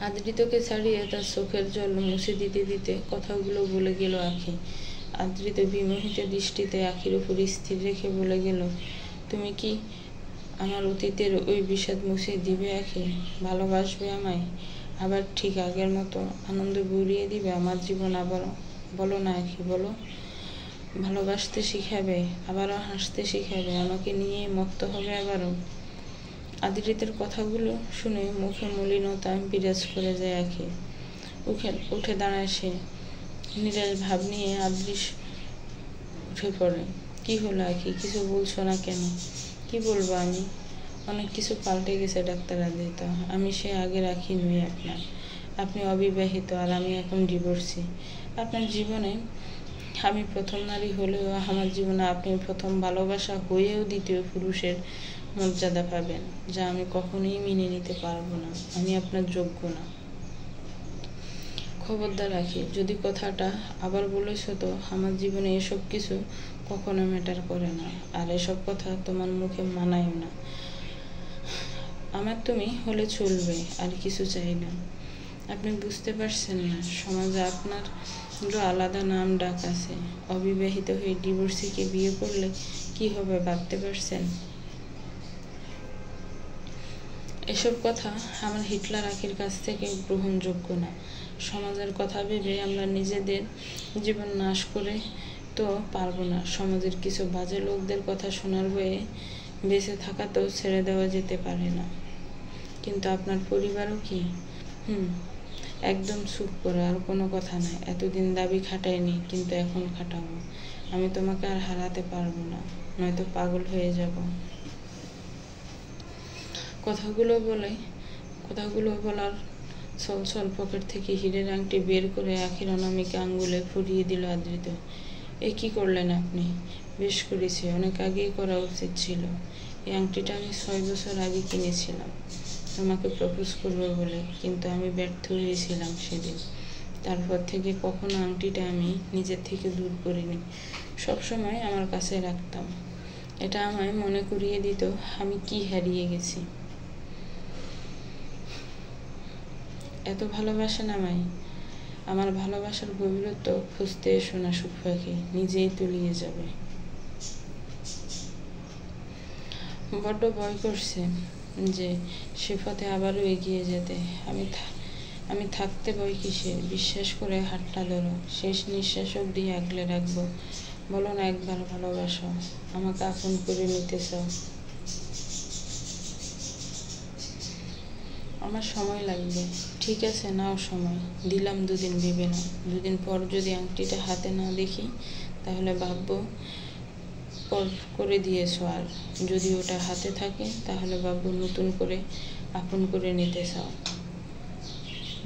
আদ্রিতকে ছাড়িয়ে তার চোখের জল মুছে দিতে দিতে কথাগুলো বলে গেল আঁখি। আদ্রিত বিমোহিত দৃষ্টিতে আঁখির উপর স্থির রেখে বলে গেল, তুমি কি আমার অতীতের ওই বিষাদ মুছে দিবে আঁখি? ভালোবাসবে আমায়? আবার ঠিক আগের মতো আনন্দ ভরিয়ে দিবে আমার জীবন আবারও? বলো না আঁখি, বলো। ভালোবাসতে শিখাবে, আবারও হাসতে শিখাবে, আমাকে নিয়ে মত্ত হবে আবারও। আদ্রিতের কথাগুলো শুনে মুখে মলিনতা বিরাজ করে যায় আঁখি। উঠে দাঁড়ায় সে। নিরাশ ভাব নিয়ে আদ্রিস উঠে পড়ে। কি হলো আঁখি, কিছু বলছো না কেন? কি বলবো আমি? অনেক কিছু পাল্টে গেছে ডাক্তার আদ্রিত। আমি সে আগের আঁখি নই আপনার। আপনি অবিবাহিত আর আমি এখন ডিভোর্সি। আপনার জীবনে আমি প্রথম নারী হলেও আমার জীবনে আপনি প্রথম ভালোবাসা হয়েও দ্বিতীয় পুরুষের মর্যাদা পাবেন, যা আমি কখনোই মেনে নিতে পারবো না। আমি আপনার যোগ্য না। খবরদার আঁখি, যদি কথাটা আবার বলেছ তো, আমার জীবনে এসব কিছু কখনো ম্যাটার করে না, আর এসব কথা তোমার মুখে মানায় না। আমার তুমি হলে চলবে, আর কিছু চাই না। আপনি বুঝতে পারছেন না, সমাজে আপনার আলাদা নাম ডাক আছে। অবিবাহিত হয়ে ডিভোর্সিকে বিয়ে করলে কি হবে ভাবতে পারছেন? এসব কথা আমার হিটলার আঁখির কাছ থেকে গ্রহণযোগ্য না। সমাজের কথা ভেবে আমরা নিজেদের জীবন নাশ করে তো পারবো না। সমাজের কিছু বাজে লোকদের কথা শোনার বয়ে বেঁচে থাকা তো ছেড়ে দেওয়া যেতে পারে না। কিন্তু আপনার পরিবারও কি? একদম চুপ করো, আর কোনো কথা নাই। এতদিন দাবি খাটাইনি, কিন্তু এখন খাটাবো। আমি তোমাকে আর হারাতে পারবো না, নয়তো পাগল হয়ে যাব। কথাগুলো বলার ছল পকেট থেকে হীরের আংটি বের করে আঁখির অনামিকা আঙ্গুলে ফুরিয়ে দিল আদ্রিত। এ কি করলেন আপনি? বেশ করেছি, অনেক আগেই করা উচিত ছিল। এই আংটিটা আমি 6 বছর আগে কিনেছিলাম তোমাকে প্রপোজ করবো বলে, কিন্তু আমি ব্যর্থ হয়েছিলাম সেদিন। তারপর থেকে কখনো আংটিটা আমি নিজের থেকে দূর করিনি, সবসময় আমার কাছে রাখতাম। এটা আমায় মনে করিয়ে দিত আমি কি হারিয়ে গেছি। এত ভালোবাসেন আমায়? আমার ভালোবাসার গভীরত্ব খুঁজতে এসো না সুখ পাখি, নিজেই তলিয়ে যাবে। বড্ড ভয় করছে যে সে পথে আবারও এগিয়ে যেতে। আমি থাকতে ভয় কিসের? বিশ্বাস করে হাতটা ধরো, শেষ নিঃশ্বাস অবধি আগলে রাখবো। বলো না একবার ভালোবাসো, আমাকে আপন করে নিতে চাও। আমার সময় লাগবে। ঠিক আছে, নাও সময়, দিলাম 2 দিন, ভেবে নাও। 2 দিন পর যদি আংটিটা হাতে না দেখি, তাহলে ভাববো পর করে দিয়েছো, আর যদি ওটা হাতে থাকে তাহলে ভাববো নতুন করে আপন করে নিতে চাও।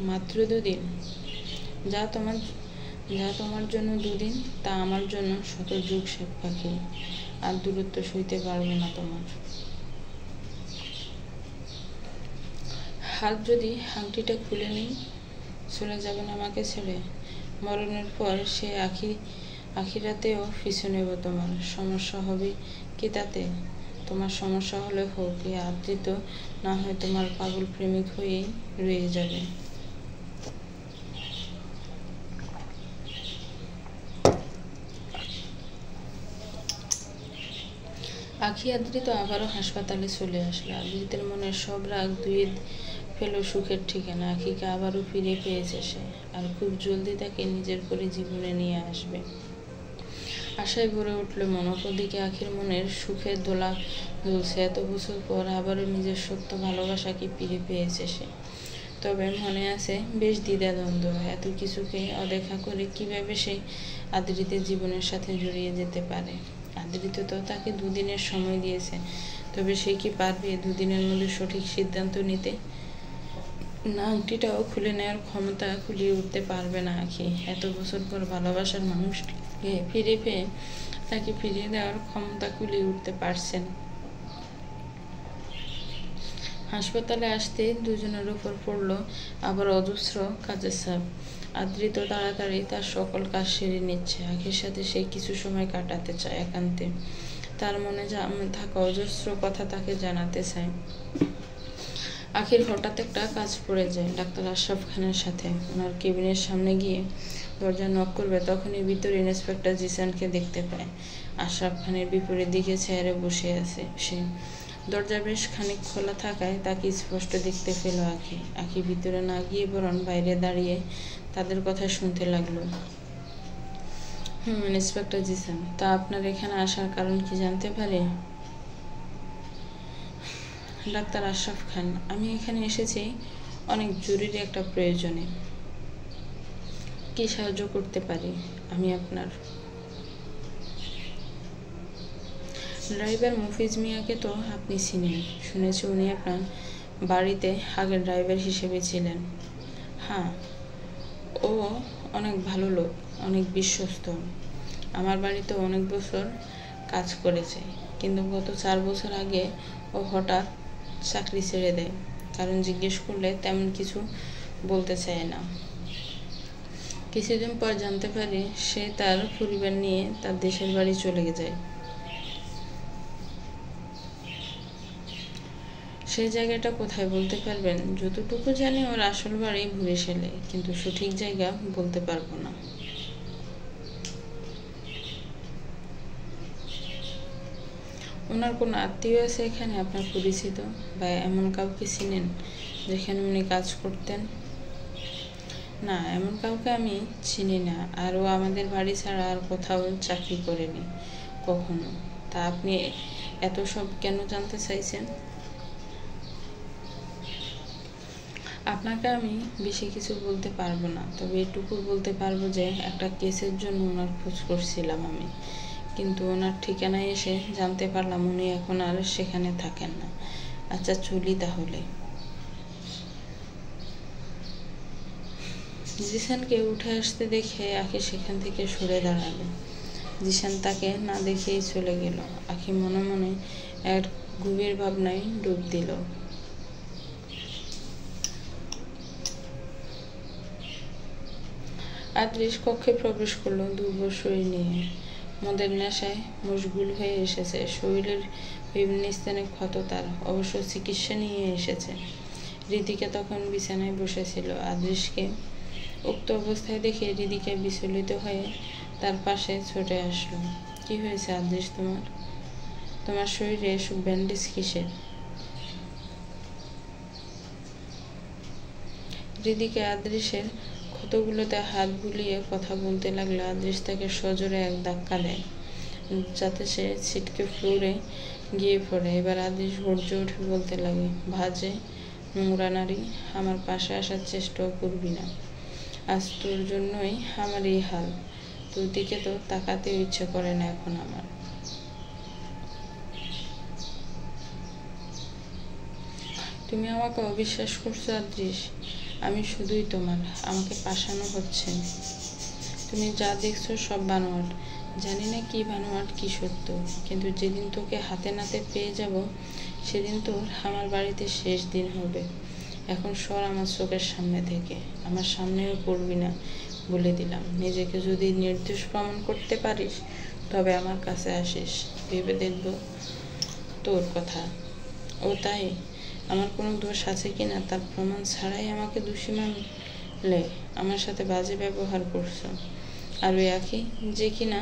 মাত্র 2 দিন? যা তোমার জন্য 2 দিন, তা আমার জন্য শত যুগ শেখ পাখি। আর দূরত্ব সইতে পারবো না তোমার। হাত যদি আংটিটা খুলে নিই, চলে যাবেন আমাকে ছেড়ে? মরণের পর সে আখিরাতেও পিছু নেব তোমার। সমস্যা হবে কি তাতে? তোমার সমস্যা হলে হোক, এ আদ্রিত না হয় তোমার পাগল প্রেমিক হয়েই রয়ে যাবে। আঁখি আদ্রিত আবারও হাসপাতালে চলে আসলো। আদ্রিতের মনের সব রাগ ধুয়ে পেল সুখের ঠিকানা। আঁখিকে আবারও ফিরে পেয়েছে সে, আর খুব জলদি তাকে নিজের করে জীবনে নিয়ে আসবে। আশায় ভরে উঠল মন। অপরদিকে আঁখির মনের সুখের দোলা দুলছে। এত বছর পর আবারও নিজের সত্য ভালোবাসাকে ফিরে পেয়েছে সে। তবে মনে আছে বেশ দ্বিধাদ্বন্দ্ব। এত কিছুকে অদেখা করে কিভাবে সে আদ্রিতের জীবনের সাথে জড়িয়ে যেতে পারে? আদ্রিত তো তাকে 2 দিনের সময় দিয়েছে, তবে সে কি পারবে 2 দিনের মধ্যে সঠিক সিদ্ধান্ত নিতে? না, আংটিটাও খুলে নেওয়ার ক্ষমতা খুলিয়ে উঠতে পারবে না আখি। এত বছর পর ভালোবাসার মানুষকে ফিরে পেয়ে তাকে ফিরিয়ে দেওয়ার ক্ষমতা কুলিয়ে উঠতে পারছেন। হাসপাতালে আসতে দুজনের উপর পড়ল আবার অজস্র কাজের চাপ। আদ্রিত তাড়াতাড়ি তার সকল কাজ সেরে নিচ্ছে। আখির সাথে সে কিছু সময় কাটাতে চায় একান্তে। তার মনে থাকা অজস্র কথা তাকে জানাতে চায়। আখির হঠাৎ একটা কাজ পড়ে যায় ডাক্তার আশরাফ খানের সাথে। ওনার কেবিনের সামনে গিয়ে দরজা নক করবে, তখনই ভিতরে ইন্সপেক্টর জিসানকে দেখতে পায়। আশরাফ খানের বিপরীত দিকে চেয়ারে বসে আছে সে। দরজা বেশ খানিক খোলা থাকায় তাকে স্পষ্ট দেখতে পেল আখি। আখি ভিতরে না গিয়ে বরং বাইরে দাঁড়িয়ে তাদের কথা শুনতে লাগলো। ইন্সপেক্টর জিসান, তা আপনার এখানে আসার কারণ কি জানতে পারি? ডাক্তার আশরাফ খান, আমি এখানে এসেছি অনেক জরুরি একটা প্রয়োজনে। কি সাহায্য করতে পারি আমি আপনার? ড্রাইভার মফিজ মিয়াকে তো আপনি চিনেন, শুনেছি উনি আপনার বাড়িতে আগে ড্রাইভার হিসেবে ছিলেন। হ্যাঁ, ও অনেক ভালো লোক, অনেক বিশ্বস্ত। আমার বাড়িতে অনেক বছর কাজ করেছে, কিন্তু গত 4 বছর আগে ও হঠাৎ চাকরি ছেড়ে দেয়। কারণ জিজ্ঞেস করলে তেমন কিছু বলতে চায় না। কিছুদিন পর জানতে পারি সে তার পরিবার নিয়ে তার দেশের বাড়ি চলে যায়। সেই জায়গাটা কোথায় বলতে পারবেন? যতটুকু জানি ওর আসল বাড়ি বরিশালে, কিন্তু সঠিক জায়গা বলতে পারবো না। ওনার কোনো আত্মীয় আছে এখানে আপনার পরিচিত, বা এমন কাউকে চিনেন যেখানে উনি কাজ করতেন? না, এমন কাউকে আমি চিনি না। আর ও আমাদের বাড়ি ছাড়া আর কোথাও চাকরি করেনি কখনো। তা আপনি এত সব কেন জানতে চাইছেন? আপনাকে আমি বেশি কিছু বলতে পারবো না, তবে এটুকু বলতে পারবো যে একটা কেসের জন্য ওনার খোঁজ করছিলাম আমি, কিন্তু ওনার ঠিকানায় এসে জানতে পারলাম উনি এখন আর সেখানে থাকেন না। আচ্ছা, চলি তাহলে। জিসানকে উঠে আসতে দেখে আখি সেখান থেকে সরে দাঁড়ালো। জিসান তাকে না দেখেই চলে গেল। আখি মনে মনে এক গভীর ভাবনায় ডুব দিল। আদ্রিস কক্ষে প্রবেশ করলো দুর্বল শরীর নিয়ে। মদের নেশায় মশগুল হয়ে এসেছে। শরীরের বিভিন্ন স্থানে ক্ষত তার, অবশ্য চিকিৎসা নিয়ে এসেছে। রিদিকা তখন বিছানায় বসেছিল। আদ্রিসকে উক্ত অবস্থায় দেখে রিদিকা বিচলিত হয়ে তার পাশে ছুটে আসলো। কি হয়েছে আদ্রিস তোমার? তোমার শরীরে এসব ব্যান্ডেজ কিসের? রিদিকা আদ্রিসের ক্ষতগুলোতে হাত বুলিয়ে কথা বলতে লাগলো। আদ্রিস তাকে সজোরে এক ধাক্কা দেয় যাতে সে ছিটকে ফ্লোরে গিয়ে পড়ে। এবার আদ্রিস গর্জে উঠে বলতে লাগে, বাজে নোংরা নারী, আমার পাশে আসার চেষ্টাও করবি না। আজ তোর জন্যই আমার এই হাল। তোর দিকে তো তাকাতেও ইচ্ছে করে না এখন আমার। তুমি আমাকে অবিশ্বাস করছো আদ্রিস? আমি শুধুই তোমার, আমাকে পাশানো হচ্ছে। তুমি যা দেখছো সব বানোয়াট। জানি না কি বানোয়াট কি সত্য, কিন্তু যেদিন তোকে হাতে নাতে পেয়ে যাব সেদিন তোর আমার বাড়িতে শেষ দিন হবে। এখন সর আমার চোখের সামনে থেকে, আমার সামনেও পড়বি না বলে দিলাম। নিজেকে যদি নির্দোষ প্রমাণ করতে পারিস তবে আমার কাছে আসিস, ভেবে দেখব তোর কথা। ও তাই? আমার কোনো দোষ আছে কিনা তার প্রমাণ ছাড়াই আমাকে দোষী মানলে আমার সাথে বাজে ব্যবহার করছো। আর ওই আখি যে কিনা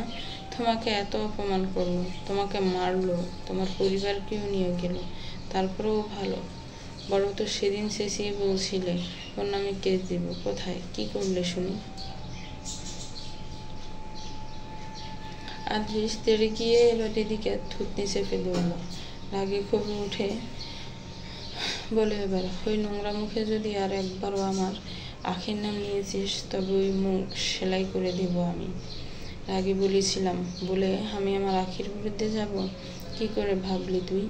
তোমাকে এত অপমান করলো, তোমাকে মারলো, তোমার পরিবারকেও নিয়ে গেল, তারপরেও ভালো। বড় তো সেদিন চেঁচিয়ে বলছিলে ওর নামে কেস দিব। কোথায় কি করলে শুনি? আদ্রিস তেড়ে গিয়ে এবার এদিকে থুতনি চেপে ধরল। রাগে ক্ষোভে উঠে বলে, এবার ওই নোংরা মুখে যদি আর একবারও আমার আখির নাম নিয়েছিস তবে ওই মুখ সেলাই করে দেব আমি। রাগে বলেছিলাম বলে আমি আমার আখির বিরুদ্ধে যাব? কি করে ভাবলি তুই?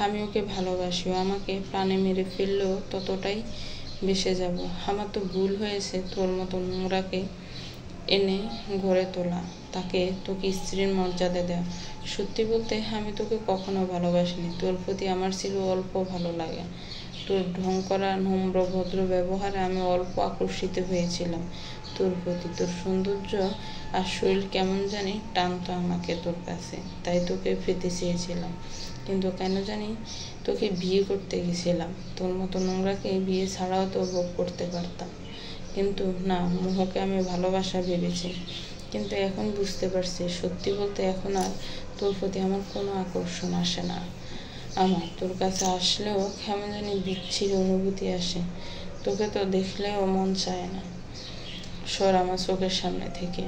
আমি ওকে ভালোবাসি, ও আমাকে প্রাণে মেরে ফেললেও ততটাই বেঁচে যাব। আমার তো ভুল হয়েছে তোর মতো নোংরাকে এনে ঘরে তোলা, তোকে স্ত্রীর মর্যাদা দেওয়া। সত্যি বলতে আমি তোকে কখনো ভালোবাসিনি। তোর প্রতি আমার ছিল অল্প ভালো লাগে। তোর ঢং করা নম্র ভদ্র ব্যবহারে আমি অল্প আকর্ষিত হয়েছিলাম তোর প্রতি। তোর সৌন্দর্য আর শরীর কেমন জানি টানতো আমাকে তোর কাছে, তাই তোকে পেতে চেয়েছিলাম। কিন্তু কেন জানি তোকে বিয়ে করতে গেছিলাম। তোর মতো নোংরাকে বিয়ে ছাড়াও তো ভোগ করতে পারতাম, কিন্তু না, মোহকে আমি ভালোবাসা ভেবেছি। কিন্তু এখন বুঝতে পারছি, সত্যি বলতে এখন আর তোর প্রতি আমার কোনো আকর্ষণ আসে না। আমার তোর কাছে আসলেও কেমন জানি বিচ্ছিরি অনুভূতি আসে। তোকে তো দেখলেও মন চায় না। সর আমার চোখের সামনে থেকে।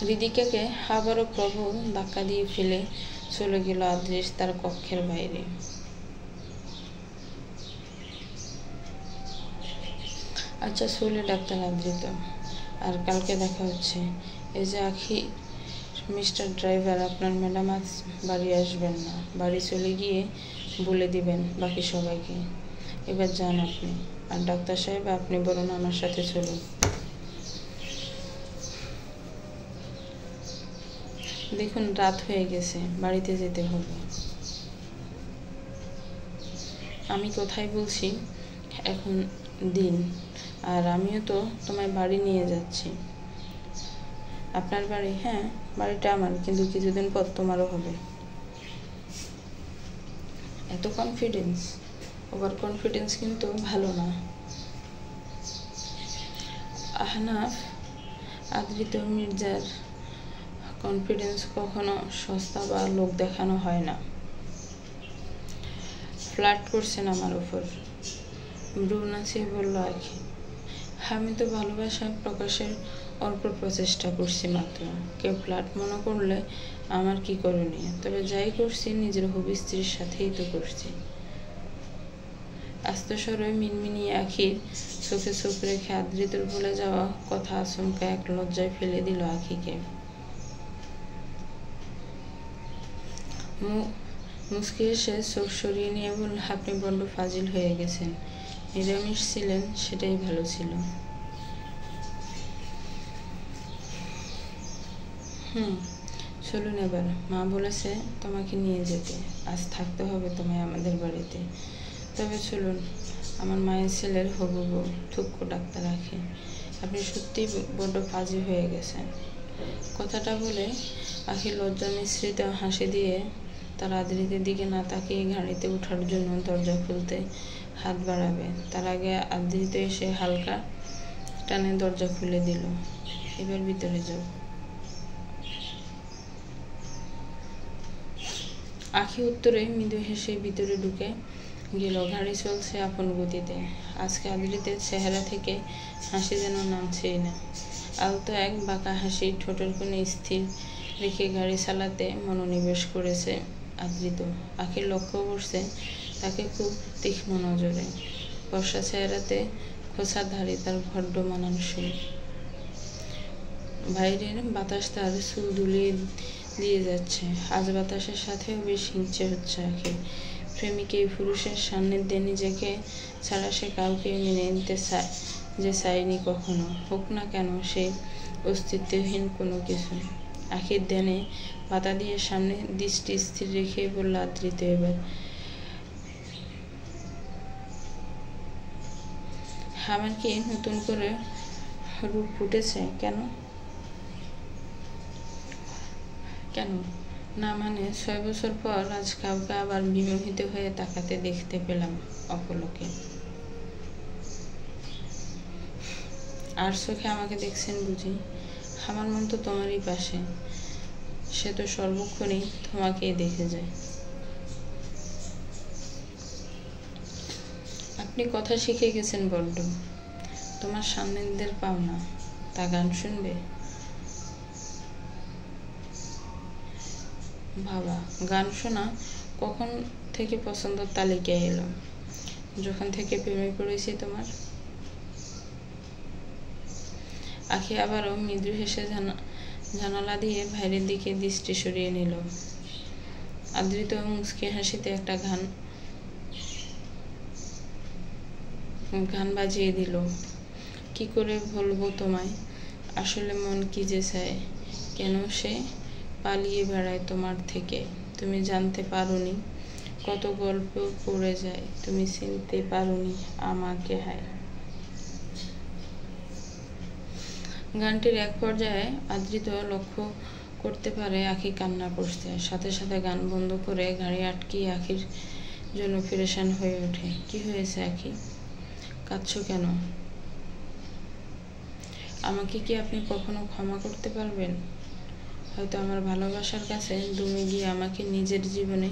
হৃদিকাকে আবারও প্রবল ধাক্কা দিয়ে ফেলে চলে গেল আদৃশ তার কক্ষের বাইরে। আচ্ছা চলে ডাক্তার আদৃত, আর কালকে দেখা হচ্ছে। এই যে আখি, মিস্টার ড্রাইভার, আপনার ম্যাডাম আজ বাড়ি আসবেন না। বাড়ি চলে গিয়ে বলে দিবেন বাকি সবাইকে। এবার যান আপনি। আর ডাক্তার সাহেব, আপনি বরং আমার সাথে চলুন। দেখুন রাত হয়ে গেছে, বাড়িতে যেতে হবে। আমি কোথায় বলছি, এখন দিন, আর আমিও তো তোমায় বাড়ি নিয়ে যাচ্ছি। আপনার বাড়ি? হ্যাঁ, বাড়িটা আমার, কিন্তু কিছুদিন পর তোমারও হবে। এত কনফিডেন্স? ওভার কনফিডেন্স কিন্তু ভালো না। আহনাফ আদৃত মির্জার কনফিডেন্স কখনো সস্তা বা লোক দেখানো হয় না। ফ্লার্ট করছেন আমার উপর? ভ্রু নাচিয়ে বলল আখি। আমি তো ভালোবাসা প্রকাশের অল্প প্রচেষ্টা করছি মাত্র। কেউ ফ্লার্ট মনে করলে আমার কি করণীয়? তবে যাই করছি নিজের হবি স্ত্রীর সাথেই তো করছি। আস্ত স্বরে মিনমিনিয়ে আখির চোখে চোখ রেখে আদৃতর বলে যাওয়া কথা আচমকা এক লজ্জায় ফেলে দিল আখিকে। মুচকি এসে চোখ সরিয়ে নিয়ে বলল, আপনি বড্ড ফাজিল হয়ে গেছেন। নিরামিষ ছিলেন, সেটাই ভালো ছিল। চলুন এবার। মা বলেছে তোমাকে নিয়ে যেতে। আজ থাকতে হবে তোমায় আমাদের বাড়িতে। তবে চলুন। আমার মায়ের ছেলের হবু বউ। থুক্কু ডাক্তার আখি, আপনি সত্যিই বড্ড ফাজি হয়ে গেছেন। কথাটা বলে আখি লজ্জা মিশ্রিত হাসি দিয়ে তার আদৃতের দিকে না তাকিয়ে গাড়িতে ওঠার জন্য দরজা খুলতে হাত বাড়াবে, তার আগে আদৃত এসে হালকা টানে দরজা খুলে দিল। এবার ভিতরে যাও। আখি উত্তরে মৃদু হেসে ভিতরে ঢুকে গেল। গাড়ি চলছে আপন গতিতে। আজকে আদৃতের চেহারা থেকে হাসি যেন নামছেই না। আলতো এক বাঁকা হাসি ঠোঁটের কোণে স্থির রেখে গাড়ি চালাতে মনোনিবেশ করেছে আদৃত। আখির লক্ষ্য করছে তাকে খুব তীক্ষ্ণ নজরে। বর্ষা চেহারাতে খোঁচা ধারে তার বড্ড মানানসই। বাইরের বাতাস তার চুল দুলিয়ে দিয়ে যাচ্ছে। আজ বাতাসের সাথেও বেশ হিংসে হচ্ছে আখির। প্রেমিক এই পুরুষের সান্নিধ্যে নিজেকে ছাড়া সে কাউকে মেনে নিতে চায়নি কখনো, হোক না কেন সে অস্তিত্বহীন কোনো কিছু। আখির ধ্যানে পাতা দিয়ে সামনে দৃষ্টি স্থির রেখে বলল আদৃত, এবার আমার কি নতুন করে রূপ ফুটেছে? কেন কেন না মানে 6 বছর পর আজ কাউকে আবার বিমোহিত হয়ে তাকাতে দেখতে পেলাম অপলকে। আর চোখে আমাকে দেখছেন বুঝি? আমার মন তো তোমারই পাশে, সে তো সর্বক্ষণই তোমাকেই দেখে যায়। আপনি কথা শিখে গেছেন বড্ড। তোমার সান্নিধ্যের পাওনা, তা গান শুনবে? বাবা, গান শোনা কখন থেকে পছন্দের তালিকায় এলো? যখন থেকে প্রেমে পড়েছি তোমার। আখি আবারও মৃদু হেসে জানালা দিয়ে বাইরের দিকে দৃষ্টি সরিয়ে নিল। আদৃত মুচকি হাসিতে একটা গান বাজিয়ে দিল। কি করে বলবো তোমায়, আসলে মন কি যে চায়, কেন সে পালিয়ে বেড়ায় তোমার থেকে। তুমি জানতে পারোনি, কত গল্প পড়ে যায়, তুমি চিনতে পারোনি আমাকে। হায়। গানটির এক পর্যায়ে আদৃত লক্ষ্য করতে পারে আখি কান্না করছে। সাথে সাথে গান বন্ধ করে গাড়ি আটকিয়ে আখির জন্য পেরেশান হয়ে ওঠে। কি হয়েছে আখি, কাঁদছো কেন? আমাকে কি আপনি কখনো ক্ষমা করতে পারবেন? হয়তো আমার ভালোবাসার কাছে দমে গিয়ে আমাকে নিজের জীবনে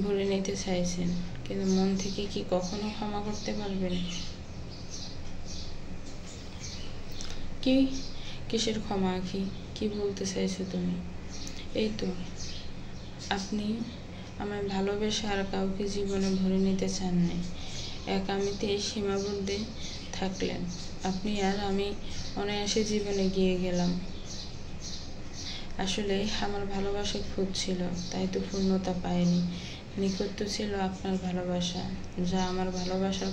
ভরে নিতে চাইছেন, কিন্তু মন থেকে কি কখনো ক্ষমা করতে পারবেন? কিসের ক্ষমা আখি, কি বলতে চাইছো তুমি? এই তো, আপনি আমায় ভালোবেসে আর কাউকে জীবনে ভরে নিতে চাননি, এক আমিতেই সীমাবদ্ধ থাকলেন আপনি, আর আমি অনায়াসে জীবনে গিয়ে গেলাম। আসলে আমার ভালোবাসা খুব ছিল, তাই তো পূর্ণতা পায়নি। নিখুঁত ছিল আপনার ভালোবাসা, যা আমার ভালোবাসার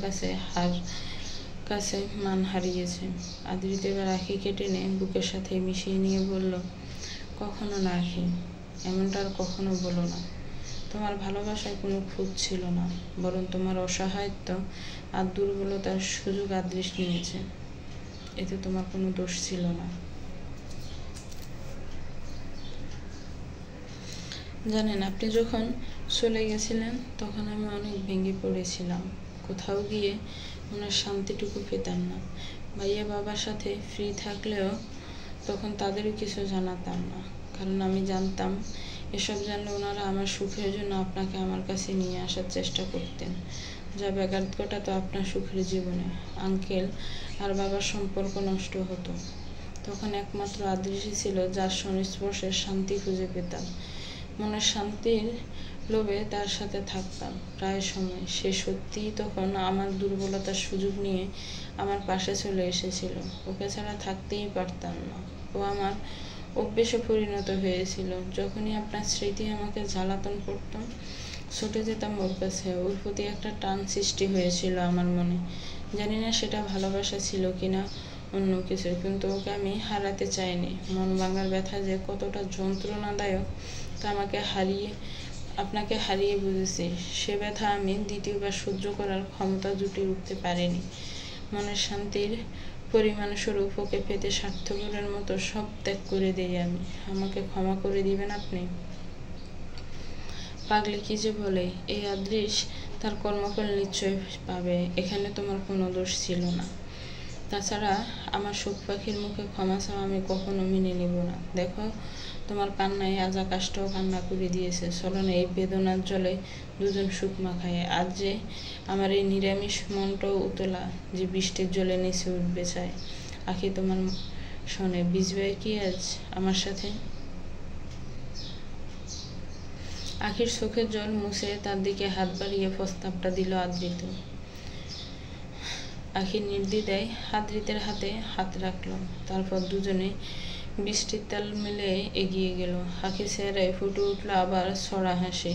কাছে মান হারিয়েছে। আদৃত এবার আখিকে টেনে বুকের সাথে মিশিয়ে নিয়ে বলল, কখনো না আখি, এমনটা আর কখনো বলো না। তোমার ভালোবাসায় কোনো খুঁত ছিল না, বরং তোমার অসহায়ত্ব আর দুর্বলতার সুযোগ আদৃশ নিয়েছে। এতে তোমার কোনো দোষ ছিল না। জানেন, আপনি যখন চলে গেছিলেন তখন আমি অনেক ভেঙে পড়েছিলাম। কোথাও গিয়ে মনের শান্তিটুকু পেতাম না। ভাইয়া বাবার সাথে ফ্রি থাকলেও তখন তাদেরও কিছু জানাতাম না, কারণ আমি জানতাম এসব জানলে ওনারা আমার সুখের জন্য আপনাকে আমার কাছে নিয়ে আসার চেষ্টা করতেন, যা ব্যাঘাত ঘটাতো আপনার সুখের জীবনে। আঙ্কেল আর বাবার সম্পর্ক নষ্ট হতো। তখন একমাত্র আদৃশই ছিল যার সংস্পর্শে শান্তি খুঁজে পেতাম। মনের শান্তির লোভে তার সাথে থাকতাম প্রায় সময়। সে সত্যিই তখন আমার দুর্বলতার সুযোগ নিয়ে আমার পাশে চলে এসেছিল। ওকে ছাড়া থাকতেই পারতাম না। ও আমার অভ্যেসে পরিণত হয়েছিল। যখনই আপনার স্মৃতি আমাকে জ্বালাতন করতাম, ছুটে যেতাম ওর কাছে। ওর প্রতি একটা টান সৃষ্টি হয়েছিল আমার মনে। জানি না সেটা ভালোবাসা ছিল কিনা অন্য কিছু, কিন্তু ওকে আমি হারাতে চাইনি। মন ভাঙার ব্যথা যে কতটা যন্ত্রণাদায়ক তা আপনাকে হারিয়ে বুঝেছি। সে ব্যথা আমি দ্বিতীয়বার সহ্য করার ক্ষমতা জুটিয়ে উঠতে পারিনি। মনের শান্তির পরিমাণ স্বরূপ ওকে পেতে স্বার্থপরের মতো সব ত্যাগ করে দিই আমি। আমাকে ক্ষমা করে দিবেন আপনি? পাগলি কি যে বলে! এই আদৃশ তার কর্মফল নিশ্চয় পাবে। এখানে তোমার কোনো দোষ ছিল না। তাছাড়া আমার শোক পাখির মুখে ক্ষমা চাওয়া আমি কখনো মেনে নিব না। দেখো, তোমার কান্নায় আজ আকাশটাও কান্না করে দিয়েছে। চলো না এই বেদনার জলে দুজন সুখ মাখায়। আজ যে আমার এই নিরামিষ মনটাও উতলা, যে বৃষ্টির জলে নিচে উঠবে চায়। আখি তোমার শোনে, ভিজবে কি আজ আমার সাথে? আখির চোখের জল মুছে তার দিকে হাত বাড়িয়ে প্রস্তাবটা দিল আদৃত। আখি নির্দ্বিধায় আদৃতের হাতে হাত রাখল। তারপর দুজনে বৃষ্টির তাল মিলে এগিয়ে গেল। আখির চেহারায় ফুটে উঠল আবার ছড়া হাসি।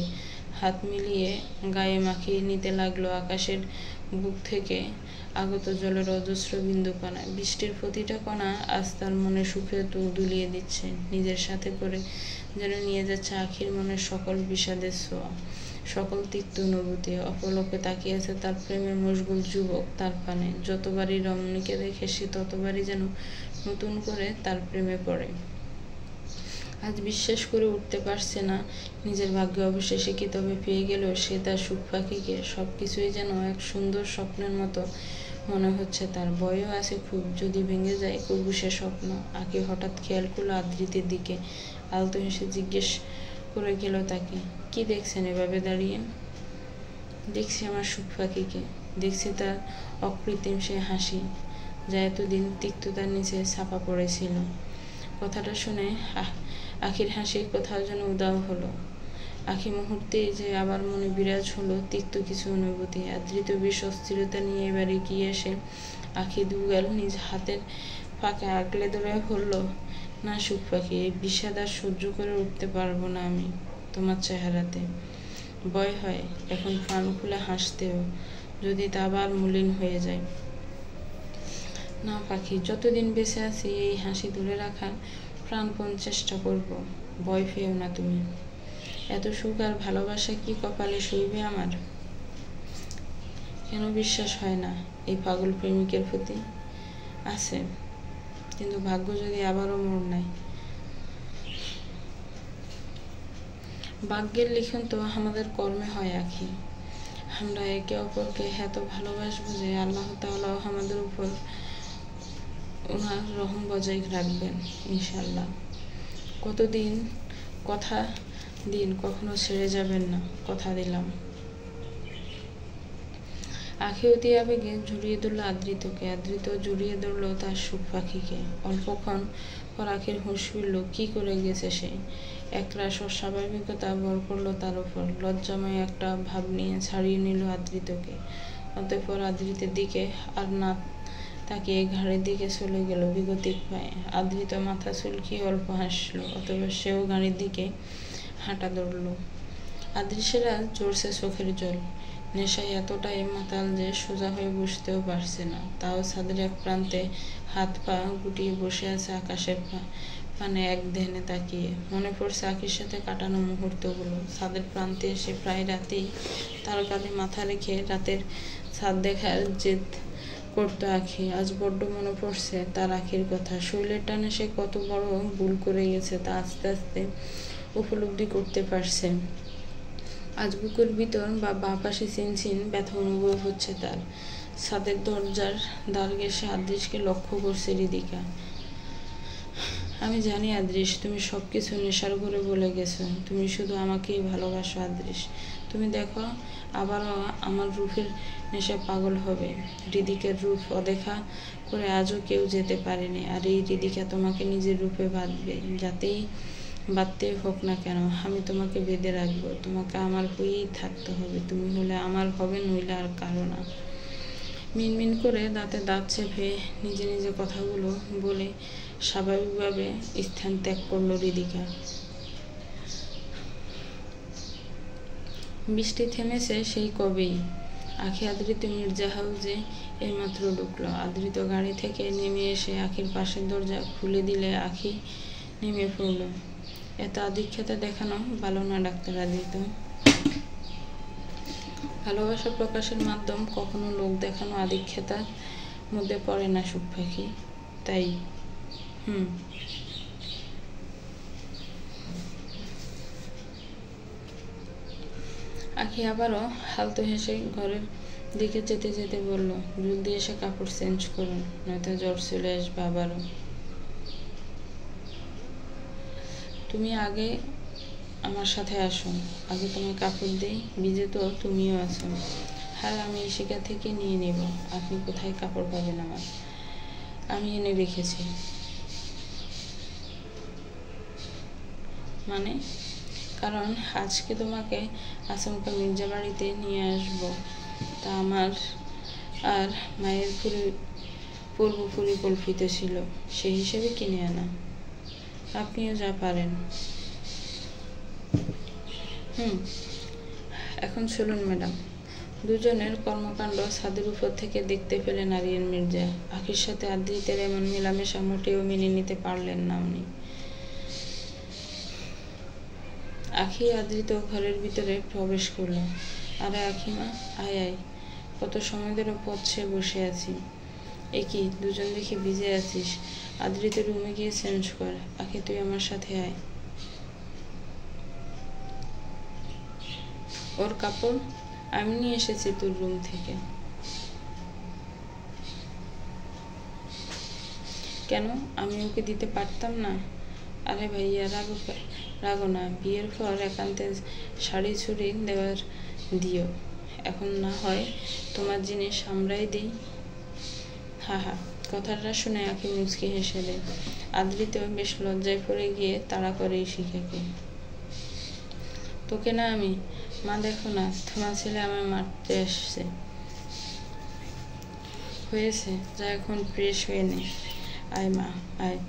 হাত মিলিয়ে গায়ে মাখিয়ে নিতে লাগলো আকাশের বুক থেকে আগত জলের অজস্র বিন্দু কণা। বৃষ্টির প্রতিটা কণা আজ তার মনে সুখে দুলিয়ে দিচ্ছে, নিজের সাথে করে যেন নিয়ে যাচ্ছে আখির মনের সকল বিষাদের ছোঁয়া, সকল তিক্ত অনুভূতি। অপলকে তাকিয়ে আছে তার প্রেমে মশগুল যুবক তার পানে। যতবারই রমণীকে দেখে সে ততবারই যেন নতুন করে তার প্রেমে পড়ে। আজ বিশ্বাস করে উঠতে পারছে না নিজের ভাগ্যে অবশেষে কি তবে পেয়ে গেল সে তার সুখ পাখিকে। সবকিছুই যেন এক সুন্দর স্বপ্নের মতো মনে হচ্ছে তার। ভয়ও আছে খুব, যদি ভেঙে যায় কবু সে স্বপ্ন। আঁকি হঠাৎ খেয়াল করলো আদৃতের দিকে। আলতো হেসে জিজ্ঞেস করে গেল তাকে, কি দেখছেন এভাবে দাঁড়িয়ে? দেখছি আমার সুখ পাখিকে, দেখছি তার অকৃত্রিম সে হাসি, যা এতদিন তিক্ততার নিচে ছাপা পড়েছিল। কথাটা শুনে আখির হাসি কোথাও যেন উদাও হলো। আখি মুহূর্তেই যে আবার মনে বিরাজ হলো তিক্ত কিছু অনুভূতি। আদৃত বেশ অস্থিরতা নিয়ে এবারে গিয়ে এসে আখি দুগাল নিজ হাতের ফাঁকে আগলে ধরে বলল, না সুখ পাখি, এই বিষাদ আর সহ্য করে উঠতে পারবো না আমি। তোমার চেহারাতে। ভয় হয় এখন প্রাণ খুলে হাসতেও, যদি তা আবার মলিন হয়ে যায়। না পাখি, যতদিন বেঁচে আছি এই হাসি ধরে রাখার প্রাণপণ চেষ্টা করব। ভয় পেও না তুমি। এত সুখ আর ভালোবাসা কি কপালে সইবে আমার? কেন বিশ্বাস হয় না এই পাগল প্রেমিকের প্রতি? আছে, কিন্তু ভাগ্য যদি আবারও মোড় নেয়। ভাগ্যের লিখন তো আমাদের কর্মে হয় আখি। আমরা একে অপরকে এত ভালোবাসবো যে আল্লাহ তাআলাও আমাদের উপর ওনার রহম বজায় রাখবেন ইনশাল্লাহ। কথা দিন কখনো ছেড়ে যাবেন না, কথা দিলাম। আখি অতি আবেগে জড়িয়ে ধরল আদ্রিতকে, আদ্রিত জড়িয়ে ধরল তার সুখ পাখিকে। অল্পক্ষণ পর আখির হুঁশ ফিরল। কি করে গেছে সে? একরাশ অস্বাভাবিকতা ভর করল তার উপর। লজ্জাময় একটা ভাব নিয়ে ছাড়িয়ে নিল আদ্রিতকে। অতঃপর আদ্রিতের দিকে আর না তাকিয়ে ঘাড়ের দিকে চলে গেল বিগতিক পায়ে। আদ্রিত মাথা চুলকিয়ে অল্প হাসল, অতঃপর সেও গাড়ির দিকে হাঁটা ধরল। আদৃশ্যেরা জোরছে চোখের জল। নেশায় এতটাই মাতাল যে সোজা হয়ে বসতেও পারছে না। তাও ছাদের এক প্রান্তে হাত পা গুটিয়ে বসে আছে আকাশের পানে এক ধ্যানে তাকিয়ে। মনে পড়ছে আখির সাথে কাটানো মুহূর্তগুলো। ছাদের প্রান্তে এসে প্রায় রাতেই তার কাঁধে মাথা রেখে রাতের ছাদ দেখার জেদ করতো আখি। আজ বড্ড মনে পড়ছে তার আখির কথা। শৈলের টানে সে কত বড় ভুল করে গেছে তা আস্তে আস্তে উপলব্ধি করতে পারছে। আজ বুকের ভিতর বা বাঁ পাশে চিনচিন ব্যথা অনুভব হচ্ছে তার। ছাদের দরজার দ্বার ঘেঁষে আদৃশকে লক্ষ্য করছে হৃদিকা। আমি জানি আদৃশ, তুমি সবকিছু নেশার করে বলে গেছো। তুমি শুধু আমাকেই ভালোবাসো আদৃশ। তুমি দেখো আবারও আমার রূপের নেশা পাগল হবে। হৃদিকের রূপ অদেখা করে আজও কেউ যেতে পারেনি। আর এই হৃদিকা তোমাকে নিজের রূপে বাঁধবে। যাতেই বাঁধতে হোক না কেন, আমি তোমাকে বেঁধে রাখবো। তোমাকে আমার হয়েই থাকতে হবে। তুমি হলে আমার হবে, নইলে আর কারো না। মিনমিন করে দাঁতে দাঁত চেপে নিজে নিজে কথাগুলো বলে স্বাভাবিকভাবে স্থান ত্যাগ করলো হৃদিকা। বৃষ্টি থেমেছে সেই কবেই। আখি আদৃত মির্জা হাউজে এইমাত্র ঢুকলো। আদৃত গাড়ি থেকে নেমে এসে আখির পাশের দরজা খুলে দিলে আখি নেমে পড়ল। এত আধিক্যতা দেখানো ভালো না ডাক্তার আদৃত। ভালোবাসা প্রকাশের মাধ্যম কখনো লোক দেখানো আধিক্যতার মধ্যে পড়ে না সুখ পাখি। তাই আখি আবারও হালতো হেসে ঘরের দিকে যেতে যেতে বলল, জলদি এসে কাপড় চেঞ্জ করুন, নয়তো জ্বর চলে আসবে আবারও। তুমি আগে আমার সাথে আসো, আগে তোমায় কাপড় দিই, ভিজে তো তুমিও আছো। হ্যাঁ, আমি ইশিকা থেকে নিয়ে নেব। আপনি কোথায় কাপড় পাবেন আমার? আমি এনে রেখেছি। মানে? কারণ আজকে তোমাকে আচমকা মির্জা বাড়িতে নিয়ে আসবো, তা আমার আর মায়ের পূর্ব পরিকল্পিত ছিল। সেই হিসেবে কিনে আনা। আপনিও যা পারেন। এখন চলুন ম্যাডাম। দুজনের কর্মকাণ্ড ছাদের উপর থেকে দেখতে পেলেন আরিয়ান মির্জা। আখির সাথে আদৃতের এমন মেলামেশা মোটেও মেনে নিতে পারলেন না উনি। আখি আদৃত ঘরের ভিতরে প্রবেশ করল। আরে আখিমা, আয় আয়, কত সময় ধরে পথ ছেয়ে বসে আছি। একই দুজন দেখি ভিজে আছিস। আদৃতের রুমে গিয়ে চেঞ্জ কর। আখি, তুই আমার সাথে আয়। ওর কাপড় আমি নিয়ে এসেছি তোর রুম থেকে। কেন, আমি ওকে দিতে পারতাম না? আরে ভাইয়া, রাগো না। বিয়ের পর একান্তে শাড়ি ছুড়ি দেওয়ার দিও। এখন না হয় তোমার জিনিস আমরাই দিই। হা হা। কথাটা শুনে আখি মুচকি হেসে দেয়। আদৃত বেশ লজ্জায় পড়ে গিয়ে তাড়া করে ইশিকাকে। তোকে না আমি? মা দেখো না, তোমার ছেলে আমায় মারতে আসছে। হয়েছে, যা এখন ফ্রেশ হয়ে নে। আয় মা, আয়।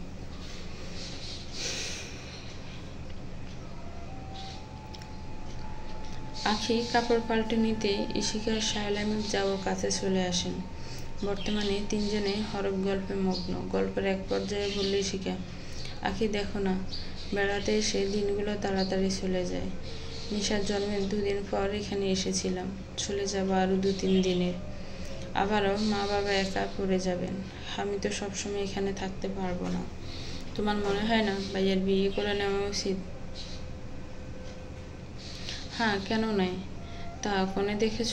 আখি কাপড় পাল্টে নিতে ইশিকা শায়লা মির্জাও কাছে চলে আসেন। বর্তমানে তিনজনে হরফ গল্পে মগ্ন। গল্পের এক পর্যায়ে বললে ইশিকা, আখি দেখো না, বেড়াতে এসে দিনগুলো তাড়াতাড়ি চলে যায়। নিশার জন্মের 2 দিন পর এখানে এসেছিলাম, চলে যাব আরও 2-3 দিনের। আবারও মা বাবা একা পড়ে যাবেন। আমি তো সবসময় এখানে থাকতে পারবো না। তোমার মনে হয় না ভাইয়ার বিয়ে করে নেওয়া উচিত? হ্যাঁ, কেন নয়? তা কনে দেখেছ?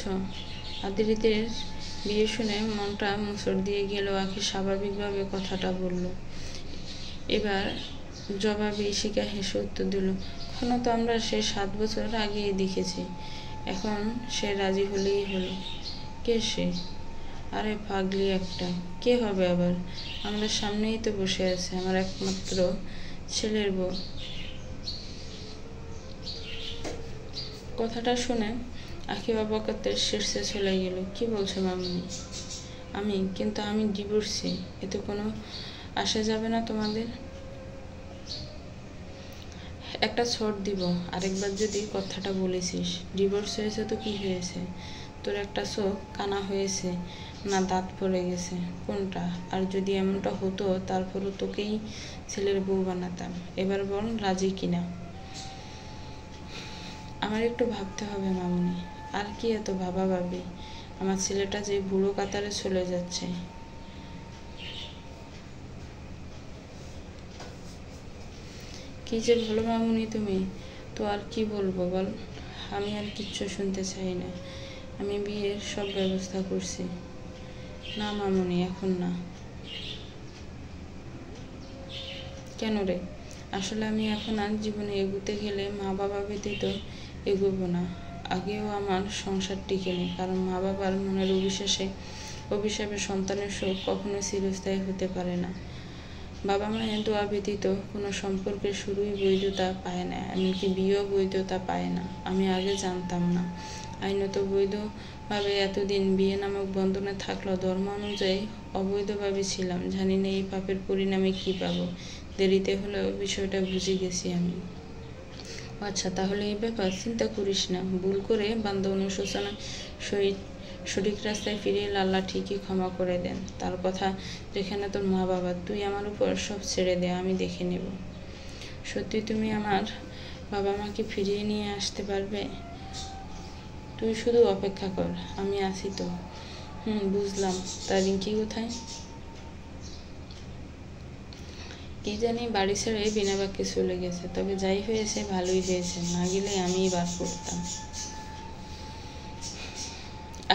আদ্রিতের বিয়ে শুনে মনটা মোচড় দিয়ে গেল। আখি স্বাভাবিকভাবে কথাটা বলল। এবার জবাবে ইশিকা হেসে উত্তর দিল, এখনো তো আমরা সে 7 বছর আগেই দেখেছি। এখন সে রাজি হলেই হলো। কে সে? আরে পাগলি একটা। কে হবে আবার? আমাদের সামনেই তো বসে আছে, আমার একমাত্র ছেলের বউ। কথাটা শুনে আখি অবাকত্বের শীর্ষে চলে গেল। কি বলছো মামুনি? কিন্তু আমি ডিভোর্সি। এতে কোনো আসা যাবে না তোমাদের? একটা ছট দিব, আরেকবার যদি কথাটা বলেছিস। ডিভোর্স হয়েছে তো কি হয়েছে? তোর একটা চোখ কানা হয়েছে না দাঁত পড়ে গেছে, কোনটা? আর যদি এমনটা হতো তারপরও তোকেই ছেলের বউ বানাতাম। এবার বল রাজি কিনা? আমার একটু ভাবতে হবে মামুনি। আর কি এত ভাবি? আমার ছেলেটা যে বুড়ো কাতারে চলে যাচ্ছে। কি যে বলো মামুনি তুমি, তো আর কি বলবো বল? আমি আর কিচ্ছু শুনতে চাই না। আমি বিয়ের সব ব্যবস্থা করছি। না মামুনি, এখন না। কেন রে? আসলে আমি এখন আর জীবনে এগোতে গেলে মা বাবা ব্যতীত এগোবো না। আগেও আমার সংসার টিকেনি, কারণ মা বাবার মনের অভিশাপে সন্তানের সুখ কখনো চিরস্থায়ী হতে পারে না। বাবা মায়ের দোয়া ব্যতীত কোনো সম্পর্কের শুরুই বৈধতা পায় না, এমনকি বিয়েও বৈধতা পায় না। আমি আগে জানতাম না। আইনত বৈধভাবে এতদিন বিয়ে নামক বন্ধনে থাকলেও ধর্ম অনুযায়ী অবৈধভাবে ছিলাম। জানি না এই পাপের পরিণামে কি পাবো। দেরিতে হলেও বিষয়টা বুঝে গেছি আমি। আচ্ছা, তাহলে এই ব্যাপার? চিন্তা করিস না। ভুল করে বান্দা অনুশোচনায় সঠিক রাস্তায় ফিরিয়ে আল্লাহ ঠিকই ক্ষমা করে দেন। তার কথা, যেখানে তোর মা বাবা, তুই আমার উপর সব ছেড়ে দে, আমি দেখে নেব। সত্যি তুমি আমার বাবা মাকে ফিরিয়ে নিয়ে আসতে পারবে? তুই শুধু অপেক্ষা কর, আমি আছি তো। বুঝলাম। তা রিঙ্কি কোথায়? কি জানি বাড়ি ছেড়ে বিনা বাক্যে চলে গেছে। তবে যাই হয়েছে ভালোই হয়েছে, না গেলে আমিই বার করতাম।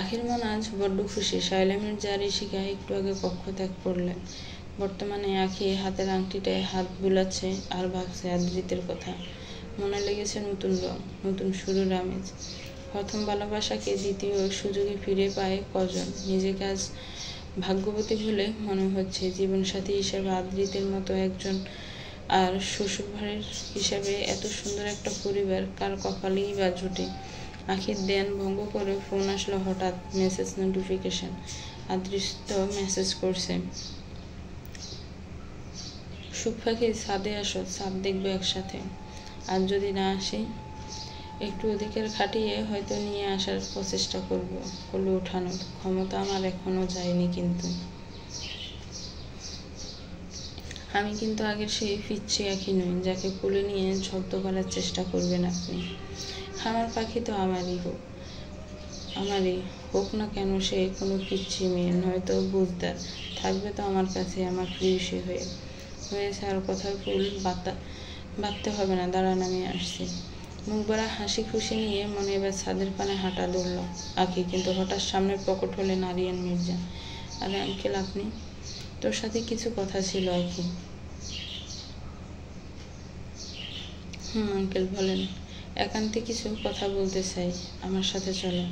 আখির মন আজ বড্ড খুশি। শায়লা মির্জা আর ইশিকা একটু আগে কক্ষ ত্যাগ করলেন। বর্তমানে আখি হাতের আংটিটায় হাত বুলাচ্ছে আর ভাবছে আদ্রিতের কথা। মনে লেগেছে নতুন রং, নতুন শুরুর আমেজ। প্রথম ভালোবাসাকে দ্বিতীয় সুযোগে ফিরে পায় কজন? নিজেকে আজ ভাগ্যবতী বলে মনে হচ্ছে। জীবনসাথী হিসেবে আদ্রিতের মতো একজন, আর শ্বশুরবাড়ির হিসাবে এত সুন্দর একটা পরিবার কার কপালেই বা জোটে। আখির ধ্যান ভঙ্গ করে ফোন আসলো হঠাৎ। Message notification. আদৃষ্ট মেসেজ করছে, সুখ পাখি ছাদে আসো, ছাদ দেখবো একসাথে। আর যদি না আসি, একটু অধিকার খাটিয়ে হয়তো নিয়ে আসার প্রচেষ্টা করবো। কোলে ওঠানোর ক্ষমতা আমার এখনো যায়নি, কিন্তু আমি কিন্তু আগের সেই পিচ্ছি আখি নই যাকে কোলে নিয়ে জব্দ করার চেষ্টা করবেন আপনি। আমার পাখি তো আমারই হোক না কেন সে কোনো পিচ্ছি মেয়ে, নয়তো বুঝদার, থাকবে তো আমার কাছে আমার প্রিয়সী হয়েছে। আর কথার ফুল বাঁধতে হবে না, দাঁড়ান আমি আসছি। মুখ ভরা হাসি খুশি নিয়ে মনে এবার ছাদের পানে হাঁটা ধরল আখি, কিন্তু হঠাৎ সামনে প্রকট হলেন আরিয়ান মির্জা। আরে আঙ্কেল, আপনি? তোর সাথে কিছু কথা ছিল আখি। আঙ্কেল বলেন। একান্তে কিছু কথা বলতে চাই, আমার সাথে চলো।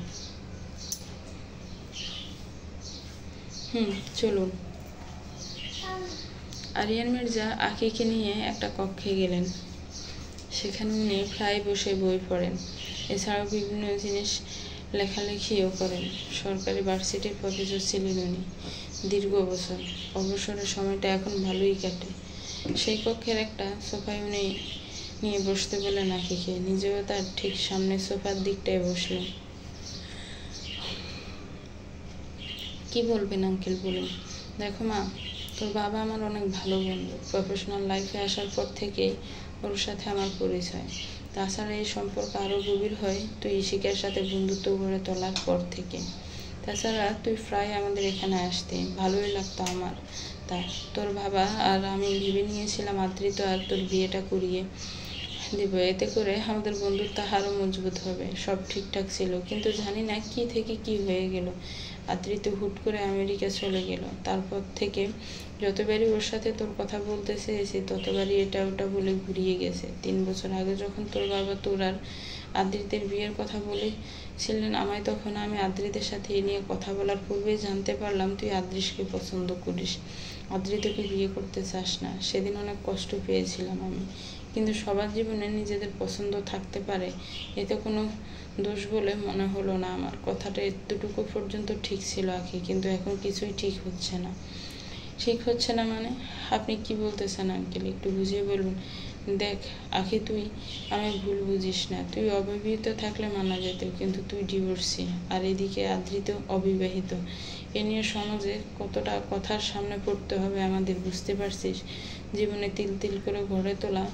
চলুন। আরিয়ান মির্জা আখিকে নিয়ে একটা কক্ষে গেলেন। সেখানে উনি প্রায় বসে বই পড়েন, এছাড়াও বিভিন্ন জিনিস লেখালেখিও করেন। সরকারি ভার্সিটির প্রফেসর ছিলেন উনি দীর্ঘ বছর। অবসরের সময়টা এখন ভালোই কাটে। সেই কক্ষের একটা সোফায় উনি নিয়ে বসতে বলেন আখিকে। নিজেও তার ঠিক সামনে সোফার দিকটায় বসলেন। কি বলবেন আঙ্কেল বলুন। দেখো মা, তোর বাবা আমার অনেক ভালো বন্ধু। প্রফেশনাল লাইফে আসার পর থেকেই ওর সাথে আমার পরিচয়। তাছাড়া এই সম্পর্ক আরও গভীর হয় তুই ইশিকার সাথে বন্ধুত্ব গড়ে তোলার পর থেকে। তাছাড়া তুই প্রায় আমাদের এখানে আসতে, ভালোই লাগতো আমার। তা তোর বাবা আর আমি ভেবে নিয়েছিলাম আদৃত আর তোর বিয়েটা করিয়ে দিব, এতে করে আমাদের বন্ধুত্ব আরও মজবুত হবে। সব ঠিকঠাক ছিল, কিন্তু জানি না কি থেকে কি হয়ে গেল। আদৃত হুট করে আমেরিকা চলে গেল। তারপর থেকে যতবারই ওর সাথে তোর কথা বলতে চেয়েছি ততবারই এটা ওটা বলে ঘুরিয়ে গেছে। 3 বছর আগে যখন তোর বাবা তোর আর আদৃতের বিয়ের কথা বলেছিলেন আমায়, তখন আমি আদৃতের সাথে এ নিয়ে কথা বলার পূর্বেই জানতে পারলাম তুই আদৃশকে পছন্দ করিস, আদৃতকে বিয়ে করতে চাস না। সেদিন অনেক কষ্ট পেয়েছিলাম আমি, কিন্তু সবার জীবনে নিজেদের পছন্দ থাকতে পারে, এতে কোনো দোষ বলে মনে হলো না আমার। কথাটা এতটুকু পর্যন্ত ঠিক ছিল আখি, কিন্তু এখন কিছুই ঠিক হচ্ছে না। ঠিক হচ্ছে না মানে? আপনি কি বলতেছেন আঙ্কেল, একটু বুঝিয়ে বলুন। দেখ আখি, তুই আমি ভুল বুঝিস না। তুই অবিবাহিত থাকলে মানা যেত, কিন্তু তুই ডিভোর্সি, আর এদিকে আদৃত অবিবাহিত। এ নিয়ে সমাজে কতটা কথার সামনে পড়তে হবে আমাদের, বুঝতে পারছিস? জীবনে তিল তিল করে গড়ে তোলা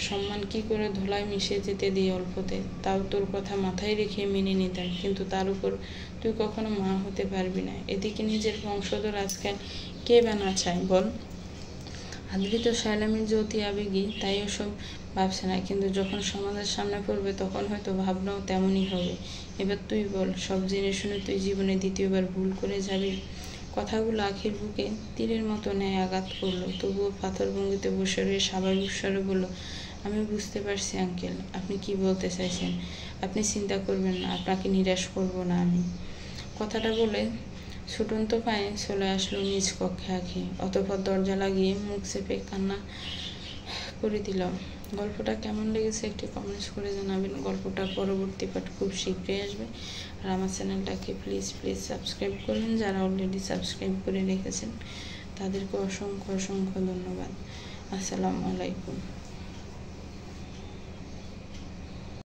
সম্মান কি করে ধুলায় মিশে যেতে দিই অল্পতে। তাও তোর কথা মাথায় রেখে মেনে নিতাম, কিন্তু তার উপর তুই কখনো মা হতে পারবি না। এদিকে নিজের বংশধর আজকাল কে বানা চায় বল? আদৃত শায়লামির যে অতি আবেগী, তাই ওসব ভাবছে না, কিন্তু যখন সমাজের সামনে পড়বে তখন হয়তো ভাবনাও তেমনই হবে। এবার তুই বল, সব জেনে শুনে তুই জীবনে দ্বিতীয়বার ভুল করে যাবি? কথাগুলো আখির বুকে তীরের মতো ন্যায় আঘাত করলো। তবুও পাথর ভঙ্গিতে বসে রয়ে স্বাভাবিক স্বরে বলল, আমি বুঝতে পারছি আঙ্কেল, আপনি কি বলতে চাইছেন। আপনি চিন্তা করবেন না, আপনাকে নিরাশ করব না আমি। কথাটা বলে ছুটন্ত পায়ে চলে আসলো নিজ কক্ষে আঁখি। অতঃপর দরজা লাগিয়ে মুখ চেপে কান্না করে দিল। গল্পটা কেমন লেগেছে একটি কমেন্টস করে জানাবেন। গল্পটার পরবর্তী পার্ট খুব শীঘ্রই আসবে। আর আমার চ্যানেলটাকে প্লিজ সাবস্ক্রাইব করবেন। যারা অলরেডি সাবস্ক্রাইব করে রেখেছেন তাদেরকে অসংখ্য ধন্যবাদ। আসসালামু আলাইকুম।